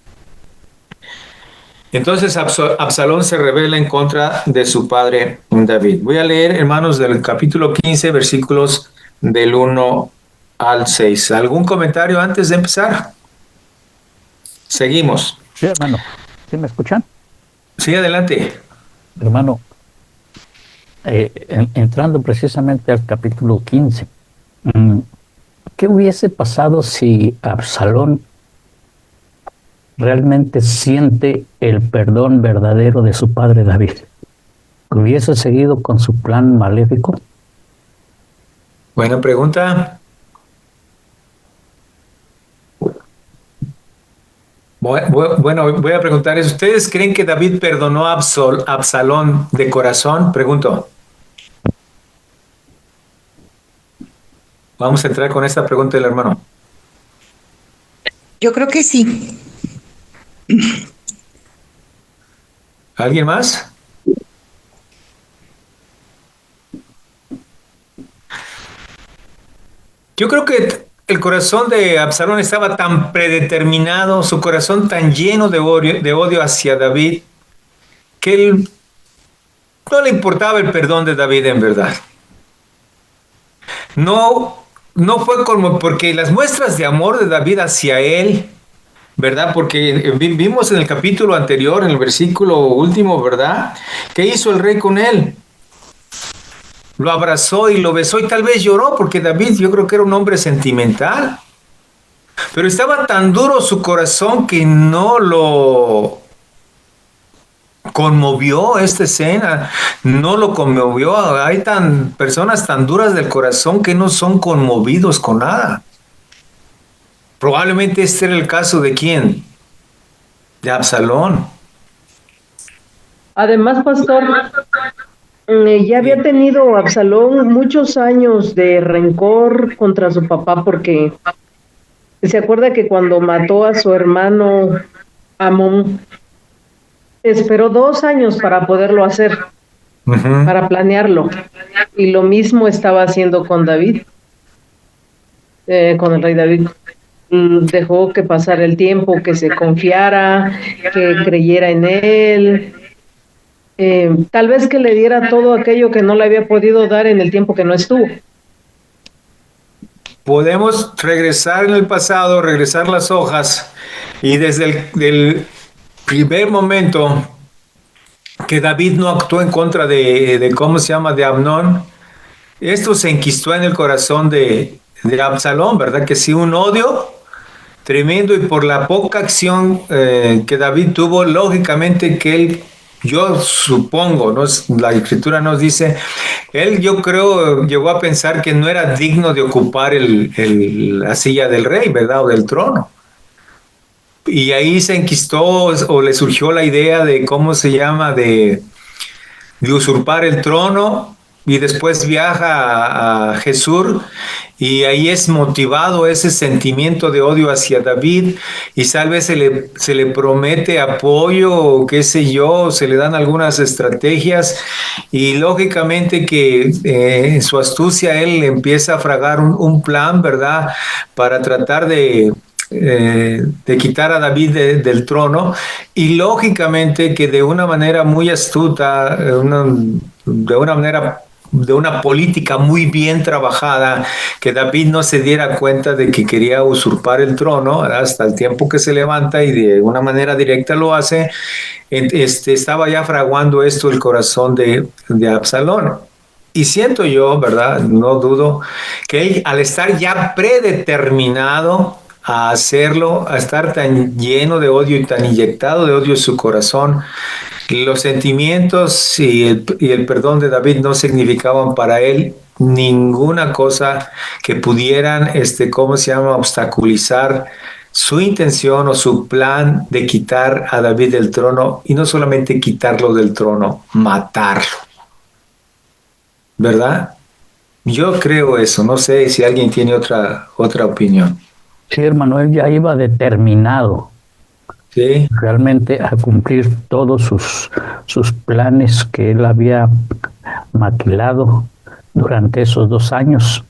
Entonces Absalón se rebela en contra de su padre David. Voy a leer, hermanos, del capítulo 15, versículos del 1 al 6. ¿Algún comentario antes de empezar? Seguimos.
Sí, hermano. ¿Sí me escuchan?
Sí, adelante.
Hermano, entrando precisamente al capítulo 15, ¿qué hubiese pasado si Absalón realmente siente el perdón verdadero de su padre David? ¿Hubiese seguido con su plan maléfico?
Buena pregunta. Bueno, voy a preguntar eso. ¿Ustedes creen que David perdonó a Absalón de corazón? Pregunto. Vamos a entrar con esta pregunta del hermano.
Yo creo que sí.
¿Alguien más? Yo creo que el corazón de Absalón estaba tan predeterminado, su corazón tan lleno de odio hacia David, que él no le importaba el perdón de David en verdad. no, no fue como, porque las muestras de amor de David hacia él, ¿verdad? Porque vimos en el capítulo anterior, en el versículo último, ¿verdad? ¿Qué hizo el rey con él? Lo abrazó y lo besó y tal vez lloró, porque David yo creo que era un hombre sentimental. Pero estaba tan duro su corazón que no lo conmovió esta escena, no lo conmovió. Hay personas tan duras del corazón que no son conmovidos con nada. Probablemente este era el caso de ¿quién? De Absalón.
Además, pastor, ya había tenido Absalón muchos años de rencor contra su papá porque se acuerda que cuando mató a su hermano Amón, esperó 2 años para poderlo hacer, para planearlo. Y lo mismo estaba haciendo con David, con el rey David. Dejó que pasara el tiempo, que se confiara, que creyera en él. Tal vez que le diera todo aquello que no le había podido dar en el tiempo que no estuvo.
Podemos regresar en el pasado, regresar las hojas y desde el primer momento que David no actuó en contra de ¿cómo se llama? De Amnón, esto se enquistó en el corazón de Absalón, ¿verdad? Que sí, un odio tremendo, y por la poca acción que David tuvo, lógicamente que él, yo supongo, ¿no? La escritura nos dice, él yo creo llegó a pensar que no era digno de ocupar la silla del rey, ¿verdad? O del trono. Y ahí se enquistó o le surgió la idea de ¿cómo se llama? De usurpar el trono, y después viaja a Jesús y ahí es motivado ese sentimiento de odio hacia David, y tal vez se le promete apoyo o qué sé yo, se le dan algunas estrategias, y lógicamente que en su astucia él empieza a fragar un plan, ¿verdad? Para tratar de quitar a David del trono, y lógicamente que de una manera muy astuta, de una política muy bien trabajada, que David no se diera cuenta de que quería usurpar el trono hasta el tiempo que se levanta y de una manera directa lo hace. Estaba ya fraguando esto el corazón de Absalón. Y siento yo, ¿verdad? No dudo que él, al estar ya predeterminado a hacerlo, a estar tan lleno de odio y tan inyectado de odio en su corazón, los sentimientos y el perdón de David no significaban para él ninguna cosa que pudieran, ¿cómo se llama?, obstaculizar su intención o su plan de quitar a David del trono, y no solamente quitarlo del trono, matarlo. ¿Verdad? Yo creo eso, no sé si alguien tiene otra opinión.
Sí, hermano, él ya iba determinado,
Sí,
realmente a cumplir todos sus planes que él había maquilado durante esos 2 años,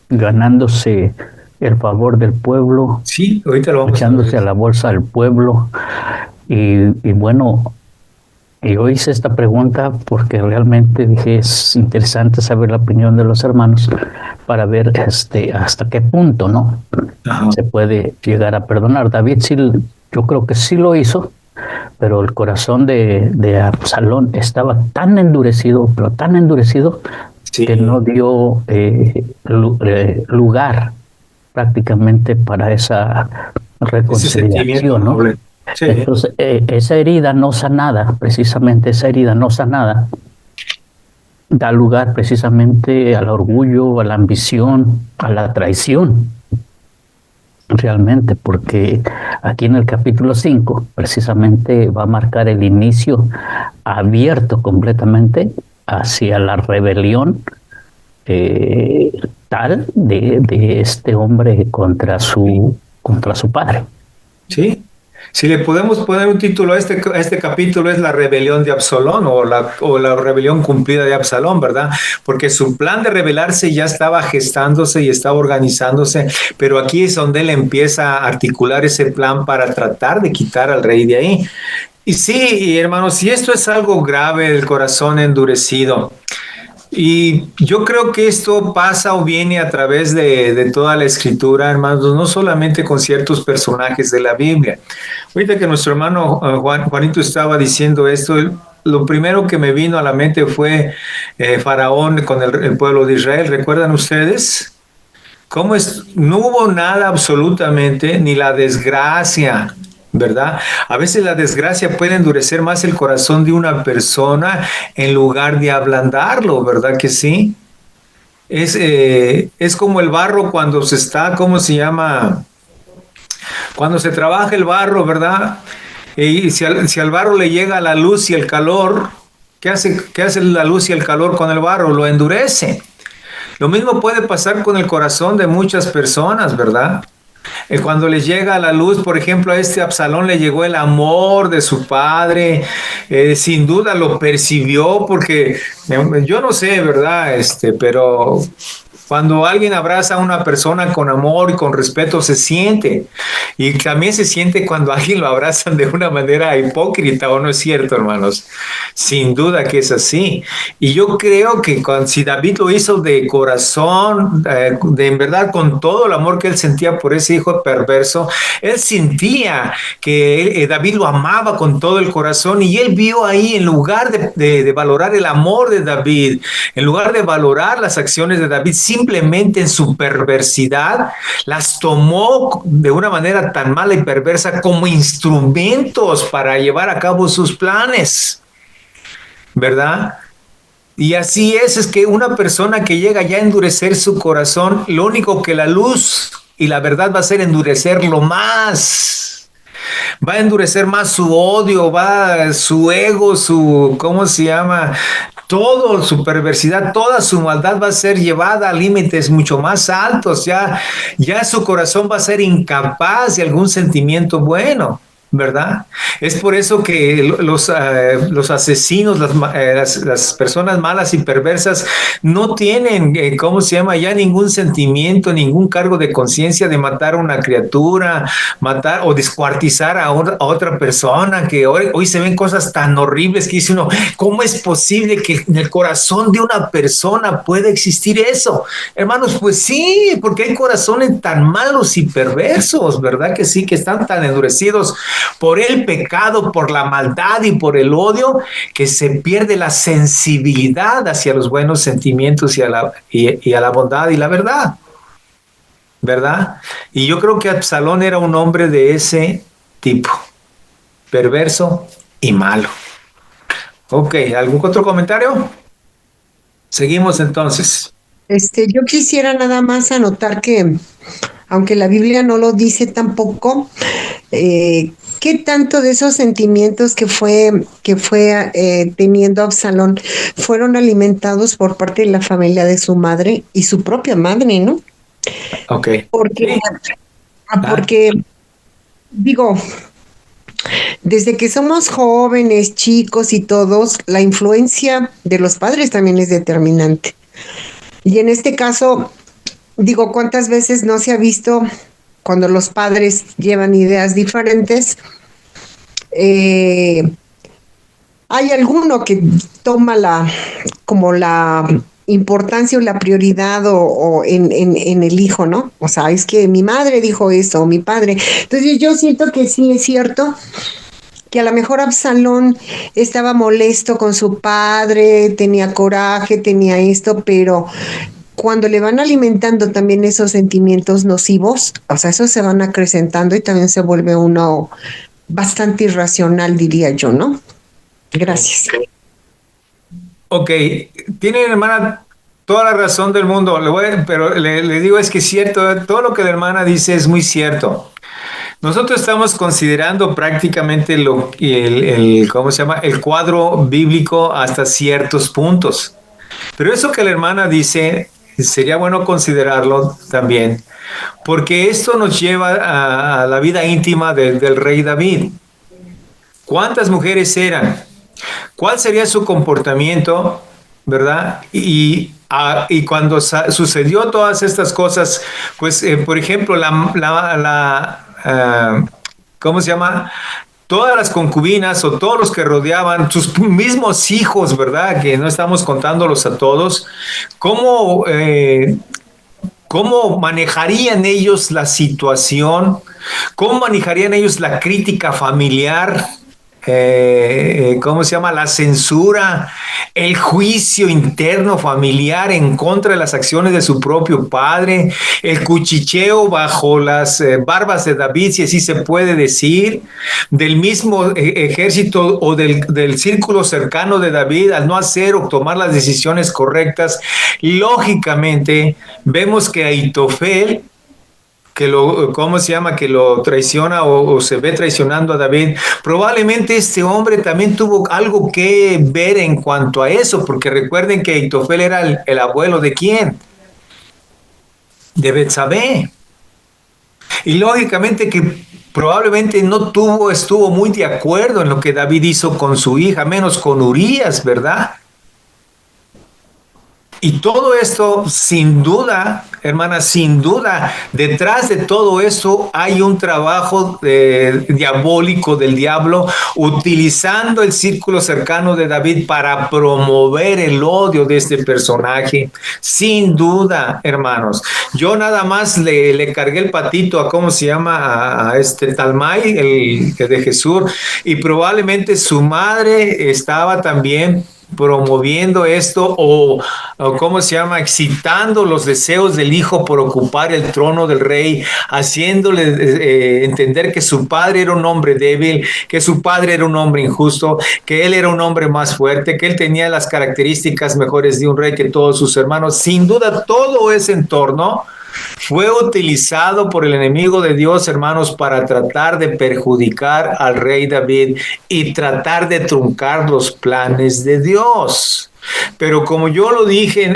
ganándose el favor del pueblo,
sí, ahorita lo vamos
echándose
a
a
ver.
la bolsa del pueblo. Y bueno, yo hice esta pregunta porque realmente dije, es interesante saber la opinión de los hermanos para ver hasta qué punto, ¿no?
Ajá.
Se puede llegar a perdonar. David sí, yo creo que sí lo hizo, pero el corazón de Absalón estaba tan endurecido, pero tan endurecido,
Sí,
que no dio lugar prácticamente para esa
ese
reconciliación,
sentimiento
¿no?
noble. Sí,
Entonces, esa herida no sanada, precisamente esa herida no sanada, da lugar precisamente al orgullo, a la ambición, a la traición, realmente, porque aquí en el capítulo 5 precisamente va a marcar el inicio abierto completamente hacia la rebelión tal de este hombre contra su padre.
sí. Si le podemos poner un título a este capítulo, es la rebelión de Absalón, o la rebelión cumplida de Absalón, ¿verdad? Porque su plan de rebelarse ya estaba gestándose y estaba organizándose, pero aquí es donde él empieza a articular ese plan para tratar de quitar al rey de ahí. Y sí, hermanos, si esto es algo grave, el corazón endurecido, Y yo creo que esto pasa o viene a través de toda la escritura, hermanos, no solamente con ciertos personajes de la Biblia. Ahorita que nuestro hermano Juanito estaba diciendo esto, lo primero que me vino a la mente fue Faraón con el pueblo de Israel. ¿Recuerdan ustedes? ¿Cómo es? No hubo nada absolutamente, ni la desgracia, ¿verdad? A veces la desgracia puede endurecer más el corazón de una persona en lugar de ablandarlo, ¿verdad que sí? Es como el barro cuando se está, ¿cómo se llama? Cuando se trabaja el barro, ¿verdad? Y si al barro le llega la luz y el calor, qué hace la luz y el calor con el barro? Lo endurece. Lo mismo puede pasar con el corazón de muchas personas, ¿verdad? Cuando les llega la luz, por ejemplo, a este Absalón le llegó el amor de su padre, sin duda lo percibió porque yo no sé, ¿verdad? Pero cuando alguien abraza a una persona con amor y con respeto se siente. Y también se siente cuando alguien lo abrazan de una manera hipócrita, ¿o no es cierto, hermanos? Sin duda que es así. Y yo creo que si David lo hizo de corazón, de en verdad con todo el amor que él sentía por ese hijo perverso, él sentía que David lo amaba con todo el corazón y él vio ahí, en lugar de valorar el amor de David, en lugar de valorar las acciones de David, simplemente en su perversidad, las tomó de una manera tan mala y perversa como instrumentos para llevar a cabo sus planes, ¿verdad? Y así es que una persona que llega ya a endurecer su corazón, lo único que la luz y la verdad va a hacer endurecerlo más. Va a endurecer más su odio, su ego, ¿cómo se llama? Todo, su perversidad, toda su maldad va a ser llevada a límites mucho más altos. Ya su corazón va a ser incapaz de algún sentimiento bueno, ¿verdad? Es por eso que los asesinos, las personas malas y perversas no tienen, ¿cómo se llama? Ya ningún sentimiento, ningún cargo de conciencia de matar a una criatura, matar o descuartizar a otra persona, que hoy se ven cosas tan horribles que dice uno, ¿cómo es posible que en el corazón de una persona pueda existir eso? Hermanos, pues sí, porque hay corazones tan malos y perversos, ¿verdad que sí? Que están tan endurecidos por el pecado, por la maldad y por el odio, que se pierde la sensibilidad hacia los buenos sentimientos y a la bondad y la verdad, ¿verdad? Y yo creo que Absalón era un hombre de ese tipo, perverso y malo. Ok, ¿algún otro comentario? Seguimos entonces.
Yo quisiera nada más anotar que, aunque la Biblia no lo dice tampoco, ¿qué tanto de esos sentimientos que fue teniendo Absalón fueron alimentados por parte de la familia de su madre y su propia madre, ¿no?
Ok.
Porque digo, desde que somos jóvenes, chicos y todos, la influencia de los padres también es determinante. Y en este caso, digo, ¿cuántas veces no se ha visto cuando los padres llevan ideas diferentes? Hay alguno que toma la importancia o la prioridad o en el hijo, ¿no? O sea, es que mi madre dijo eso, o mi padre. Entonces yo siento que sí es cierto que a lo mejor Absalón estaba molesto con su padre, tenía coraje, tenía esto, pero cuando le van alimentando también esos sentimientos nocivos, o sea, esos se van acrecentando y también se vuelve uno bastante irracional, diría yo, ¿no? Gracias.
Ok, tiene, hermana, toda la razón del mundo, pero le digo es que es cierto, todo lo que la hermana dice es muy cierto. Nosotros estamos considerando prácticamente ¿cómo se llama? El cuadro bíblico hasta ciertos puntos. Pero eso que la hermana dice, sería bueno considerarlo también, porque esto nos lleva a la vida íntima del rey David. ¿Cuántas mujeres eran? ¿Cuál sería su comportamiento? ¿Verdad? Y cuando sucedió todas estas cosas, pues, por ejemplo, ¿cómo se llama? todas las concubinas o todos los que rodeaban, sus mismos hijos, ¿verdad? Que no estamos contándolos a todos, ¿cómo manejarían ellos la situación? ¿Cómo manejarían ellos la crítica familiar? ¿Cómo se llama? La censura, el juicio interno familiar en contra de las acciones de su propio padre, el cuchicheo bajo las barbas de David, si así se puede decir, del mismo ejército o del círculo cercano de David al no hacer o tomar las decisiones correctas. Lógicamente, vemos que Ahitofel, ¿cómo se llama? Que lo traiciona o se ve traicionando a David. Probablemente este hombre también tuvo algo que ver en cuanto a eso, porque recuerden que Ahitofel era el abuelo ¿de quién? De Betsabé. Y lógicamente que probablemente estuvo muy de acuerdo en lo que David hizo con su hija, menos con Urías, ¿verdad? Y todo esto, sin duda, hermanas, sin duda, detrás de todo esto hay un trabajo diabólico del diablo, utilizando el círculo cercano de David para promover el odio de este personaje. Sin duda, hermanos. Yo nada más le cargué el patito a, ¿cómo se llama? A este Talmai, el de Jesús, y probablemente su madre estaba también promoviendo esto o ¿cómo se llama? Excitando los deseos del hijo por ocupar el trono del rey, haciéndole entender que su padre era un hombre débil, que su padre era un hombre injusto, que él era un hombre más fuerte, que él tenía las características mejores de un rey que todos sus hermanos. Sin duda, todo ese entorno fue utilizado por el enemigo de Dios, hermanos, para tratar de perjudicar al rey David y tratar de truncar los planes de Dios. Pero como yo lo dije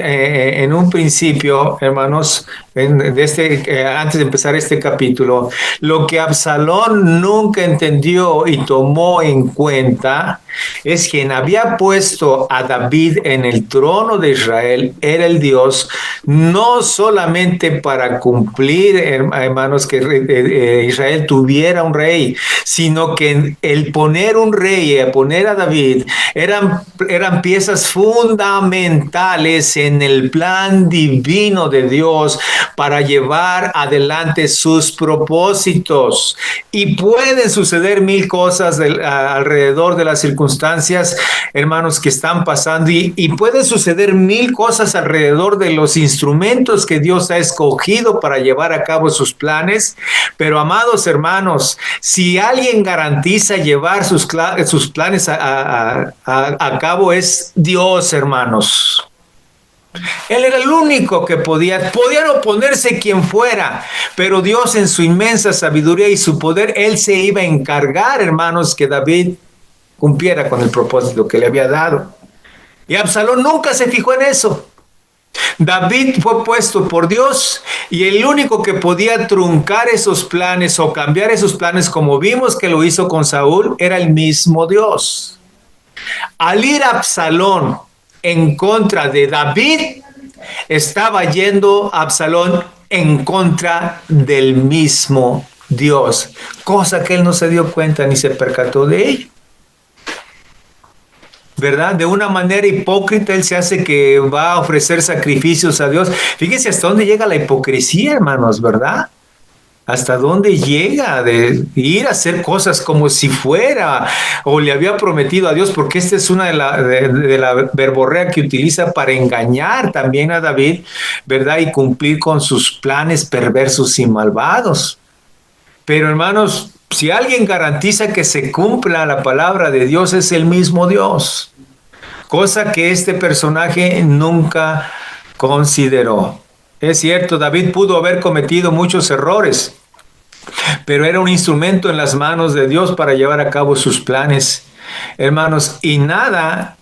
en un principio, hermanos, antes de empezar este capítulo, lo que Absalón nunca entendió y tomó en cuenta es quien había puesto a David en el trono de Israel era el Dios, no solamente para cumplir, hermanos, que Israel tuviera un rey, sino que el poner un rey, poner a David, eran piezas fundamentales en el plan divino de Dios para llevar adelante sus propósitos. Y pueden suceder mil cosas alrededor de las circunstancias, hermanos, que están pasando, y pueden suceder mil cosas alrededor de los instrumentos que Dios ha escogido para llevar a cabo sus planes. Pero, amados hermanos, si alguien garantiza llevar sus planes a cabo, es Dios, hermanos. Él era el único que podían oponerse quien fuera, pero Dios en su inmensa sabiduría y su poder, Él se iba a encargar, hermanos, que David cumpliera con el propósito que le había dado. Y Absalón nunca se fijó en eso. David fue puesto por Dios y el único que podía truncar esos planes o cambiar esos planes, como vimos que lo hizo con Saúl, era el mismo Dios. Al ir Absalón en contra de David, estaba yendo Absalón en contra del mismo Dios, cosa que él no se dio cuenta ni se percató de ello. ¿Verdad? De una manera hipócrita, él se hace que va a ofrecer sacrificios a Dios. Fíjense hasta dónde llega la hipocresía, hermanos, ¿verdad? Hasta dónde llega de ir a hacer cosas como si fuera o le había prometido a Dios, porque esta es una de la verborrea que utiliza para engañar también a David, ¿verdad? Y cumplir con sus planes perversos y malvados. Pero, hermanos, si alguien garantiza que se cumpla la palabra de Dios, es el mismo Dios, cosa que este personaje nunca consideró. Es cierto, David pudo haber cometido muchos errores, pero era un instrumento en las manos de Dios para llevar a cabo sus planes, hermanos, y nada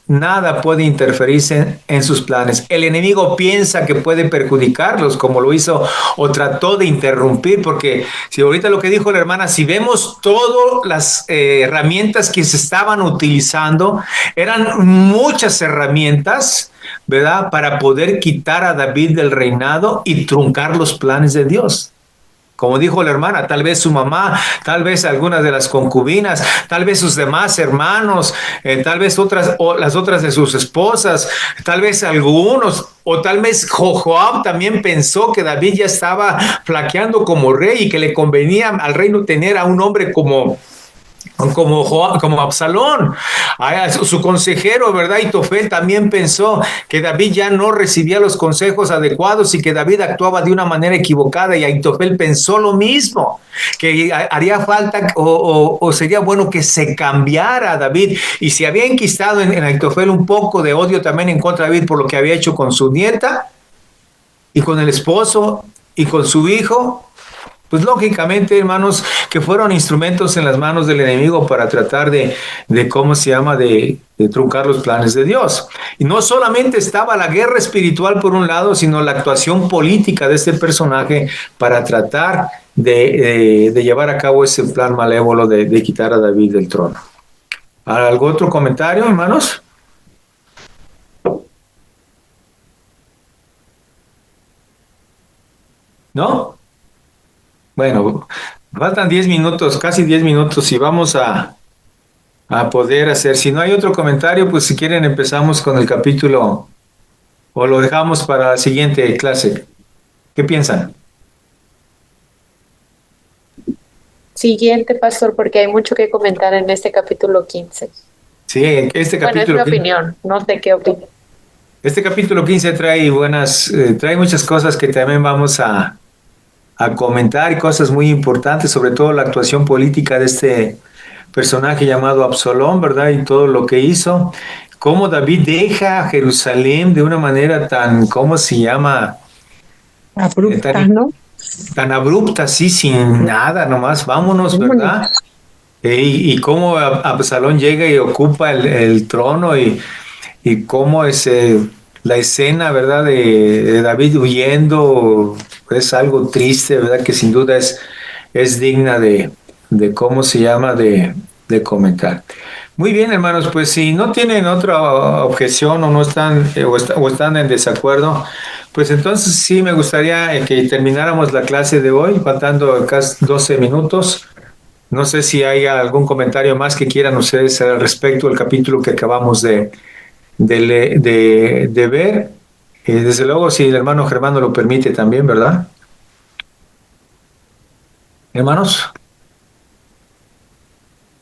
puede interferirse en sus planes. El enemigo piensa que puede perjudicarlos, como lo hizo o trató de interrumpir, porque si ahorita lo que dijo la hermana, si vemos todas las herramientas que se estaban utilizando, eran muchas herramientas, ¿verdad?, para poder quitar a David del reinado y truncar los planes de Dios. como dijo la hermana, tal vez su mamá, tal vez algunas de las concubinas, tal vez sus demás hermanos, tal vez otras, o las otras de sus esposas, tal vez algunos, o tal vez Joab también pensó que David ya estaba flaqueando como rey y que le convenía al reino tener a un hombre como Absalón. Su consejero, ¿verdad? Itofel también pensó que David ya no recibía los consejos adecuados y que David actuaba de una manera equivocada, y Itofel pensó lo mismo, que haría falta o sería bueno que se cambiara a David, y se había enquistado en Itofel un poco de odio también en contra de David por lo que había hecho con su nieta y con el esposo y con su hijo. Pues lógicamente, hermanos, que fueron instrumentos en las manos del enemigo para tratar de ¿cómo se llama?, de truncar los planes de Dios. Y no solamente estaba la guerra espiritual por un lado, sino la actuación política de este personaje para tratar de llevar a cabo ese plan malévolo de quitar a David del trono. ¿Algún otro comentario, hermanos? ¿No? Bueno, faltan 10 minutos, casi 10 minutos, y vamos a poder hacer. Si no hay otro comentario, pues si quieren empezamos con el capítulo o lo dejamos para la siguiente clase. ¿Qué piensan?
Siguiente, pastor, porque hay mucho que comentar en este capítulo 15.
Sí, este
Bueno, es
capítulo.
mi opinión, no sé qué opinan.
Este capítulo 15 trae trae muchas cosas que también vamos a comentar, y cosas muy importantes, sobre todo la actuación política de este personaje llamado Absalón, ¿verdad? Y todo lo que hizo, cómo David deja Jerusalén de una manera tan, ¿cómo se llama?
Abrupta, ¿no?
Tan abrupta, así, sin nada, nomás, vámonos, ¿verdad? Y cómo Absalón llega y ocupa el trono, y cómo es la escena, ¿verdad? De David huyendo, es algo triste, ¿verdad? Que sin duda es digna de cómo se llama, de comentar. Muy bien, hermanos, pues si no tienen otra objeción o no están, o están en desacuerdo, pues entonces sí me gustaría que termináramos la clase de hoy, faltando casi 12 minutos. No sé si hay algún comentario más que quieran ustedes al respecto del capítulo que acabamos de ver. Desde luego, si el hermano Germán lo permite también, ¿verdad? Hermanos,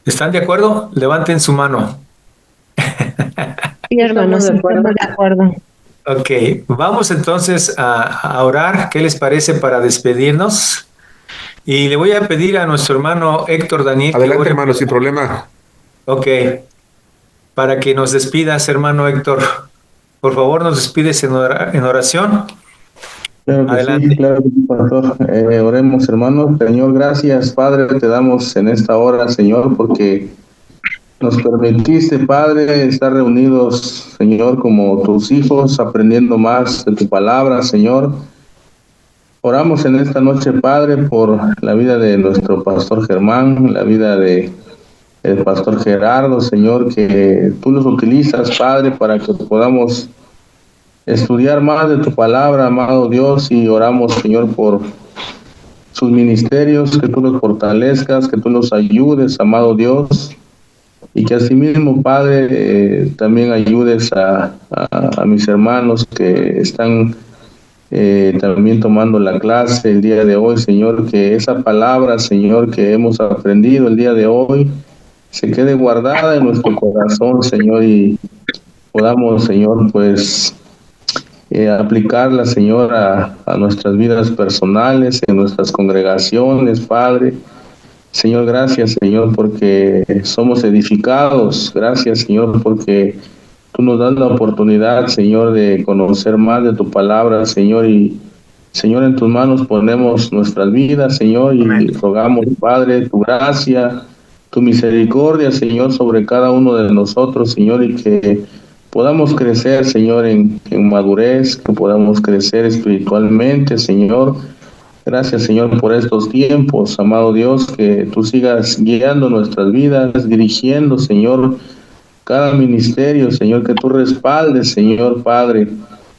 ¿están de acuerdo? Levanten su mano.
Sí, hermanos, estamos de acuerdo.
Ok, vamos entonces a orar. ¿Qué les parece para despedirnos? Y le voy a pedir a nuestro hermano Héctor Daniel.
Adelante, hermano, sin problema.
Ok, para que nos despidas, hermano Héctor. Por favor, nos despides en oración.
Claro que
Adelante.
sí, claro que sí, pastor. Oremos, hermanos. Señor, gracias, Padre, te damos en esta hora, Señor, porque nos permitiste, Padre, estar reunidos, Señor, como tus hijos, aprendiendo más de tu palabra, Señor. Oramos en esta noche, Padre, por la vida de nuestro pastor Germán, la vida de el pastor Gerardo, Señor, que tú los utilizas, Padre, para que podamos estudiar más de tu palabra, amado Dios, y oramos, Señor, por sus ministerios, que tú los fortalezcas, que tú los ayudes, amado Dios, y que asimismo, Padre, también ayudes a mis hermanos que están también tomando la clase el día de hoy, Señor, que esa palabra, Señor, que hemos aprendido el día de hoy, se quede guardada en nuestro corazón, Señor, y podamos, Señor, pues aplicarla, Señor, a nuestras vidas personales, en nuestras congregaciones, Padre. Señor, gracias, Señor, porque somos edificados. Gracias, Señor, porque tú nos das la oportunidad, Señor, de conocer más de tu palabra, Señor, y Señor, en tus manos ponemos nuestras vidas, Señor, y rogamos, Padre, tu gracia, tu misericordia, Señor, sobre cada uno de nosotros, Señor, y que podamos crecer, Señor, en madurez, que podamos crecer espiritualmente, Señor. Gracias, Señor, por estos tiempos, amado Dios, que tú sigas guiando nuestras vidas, dirigiendo, Señor, cada ministerio, Señor, que tú respaldes, Señor, Padre.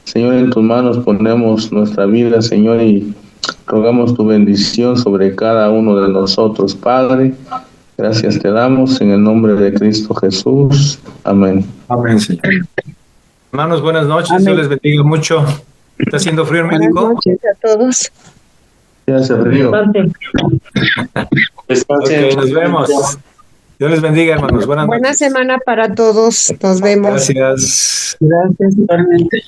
Señor, en tus manos ponemos nuestra vida, Señor, y Rogamos tu bendición sobre cada uno de nosotros, Padre. Gracias te damos en el nombre de Cristo Jesús. Amén.
Amén, Señor. Hermanos, buenas noches.
Amén.
Dios les bendiga mucho. ¿Está haciendo frío en
Buenas
México?
noches a todos.
Ya hace frío.
Ok, nos vemos. Dios les bendiga, hermanos. Buenas
Buena
noches.
semana para todos. Nos vemos.
Gracias.
Gracias, igualmente.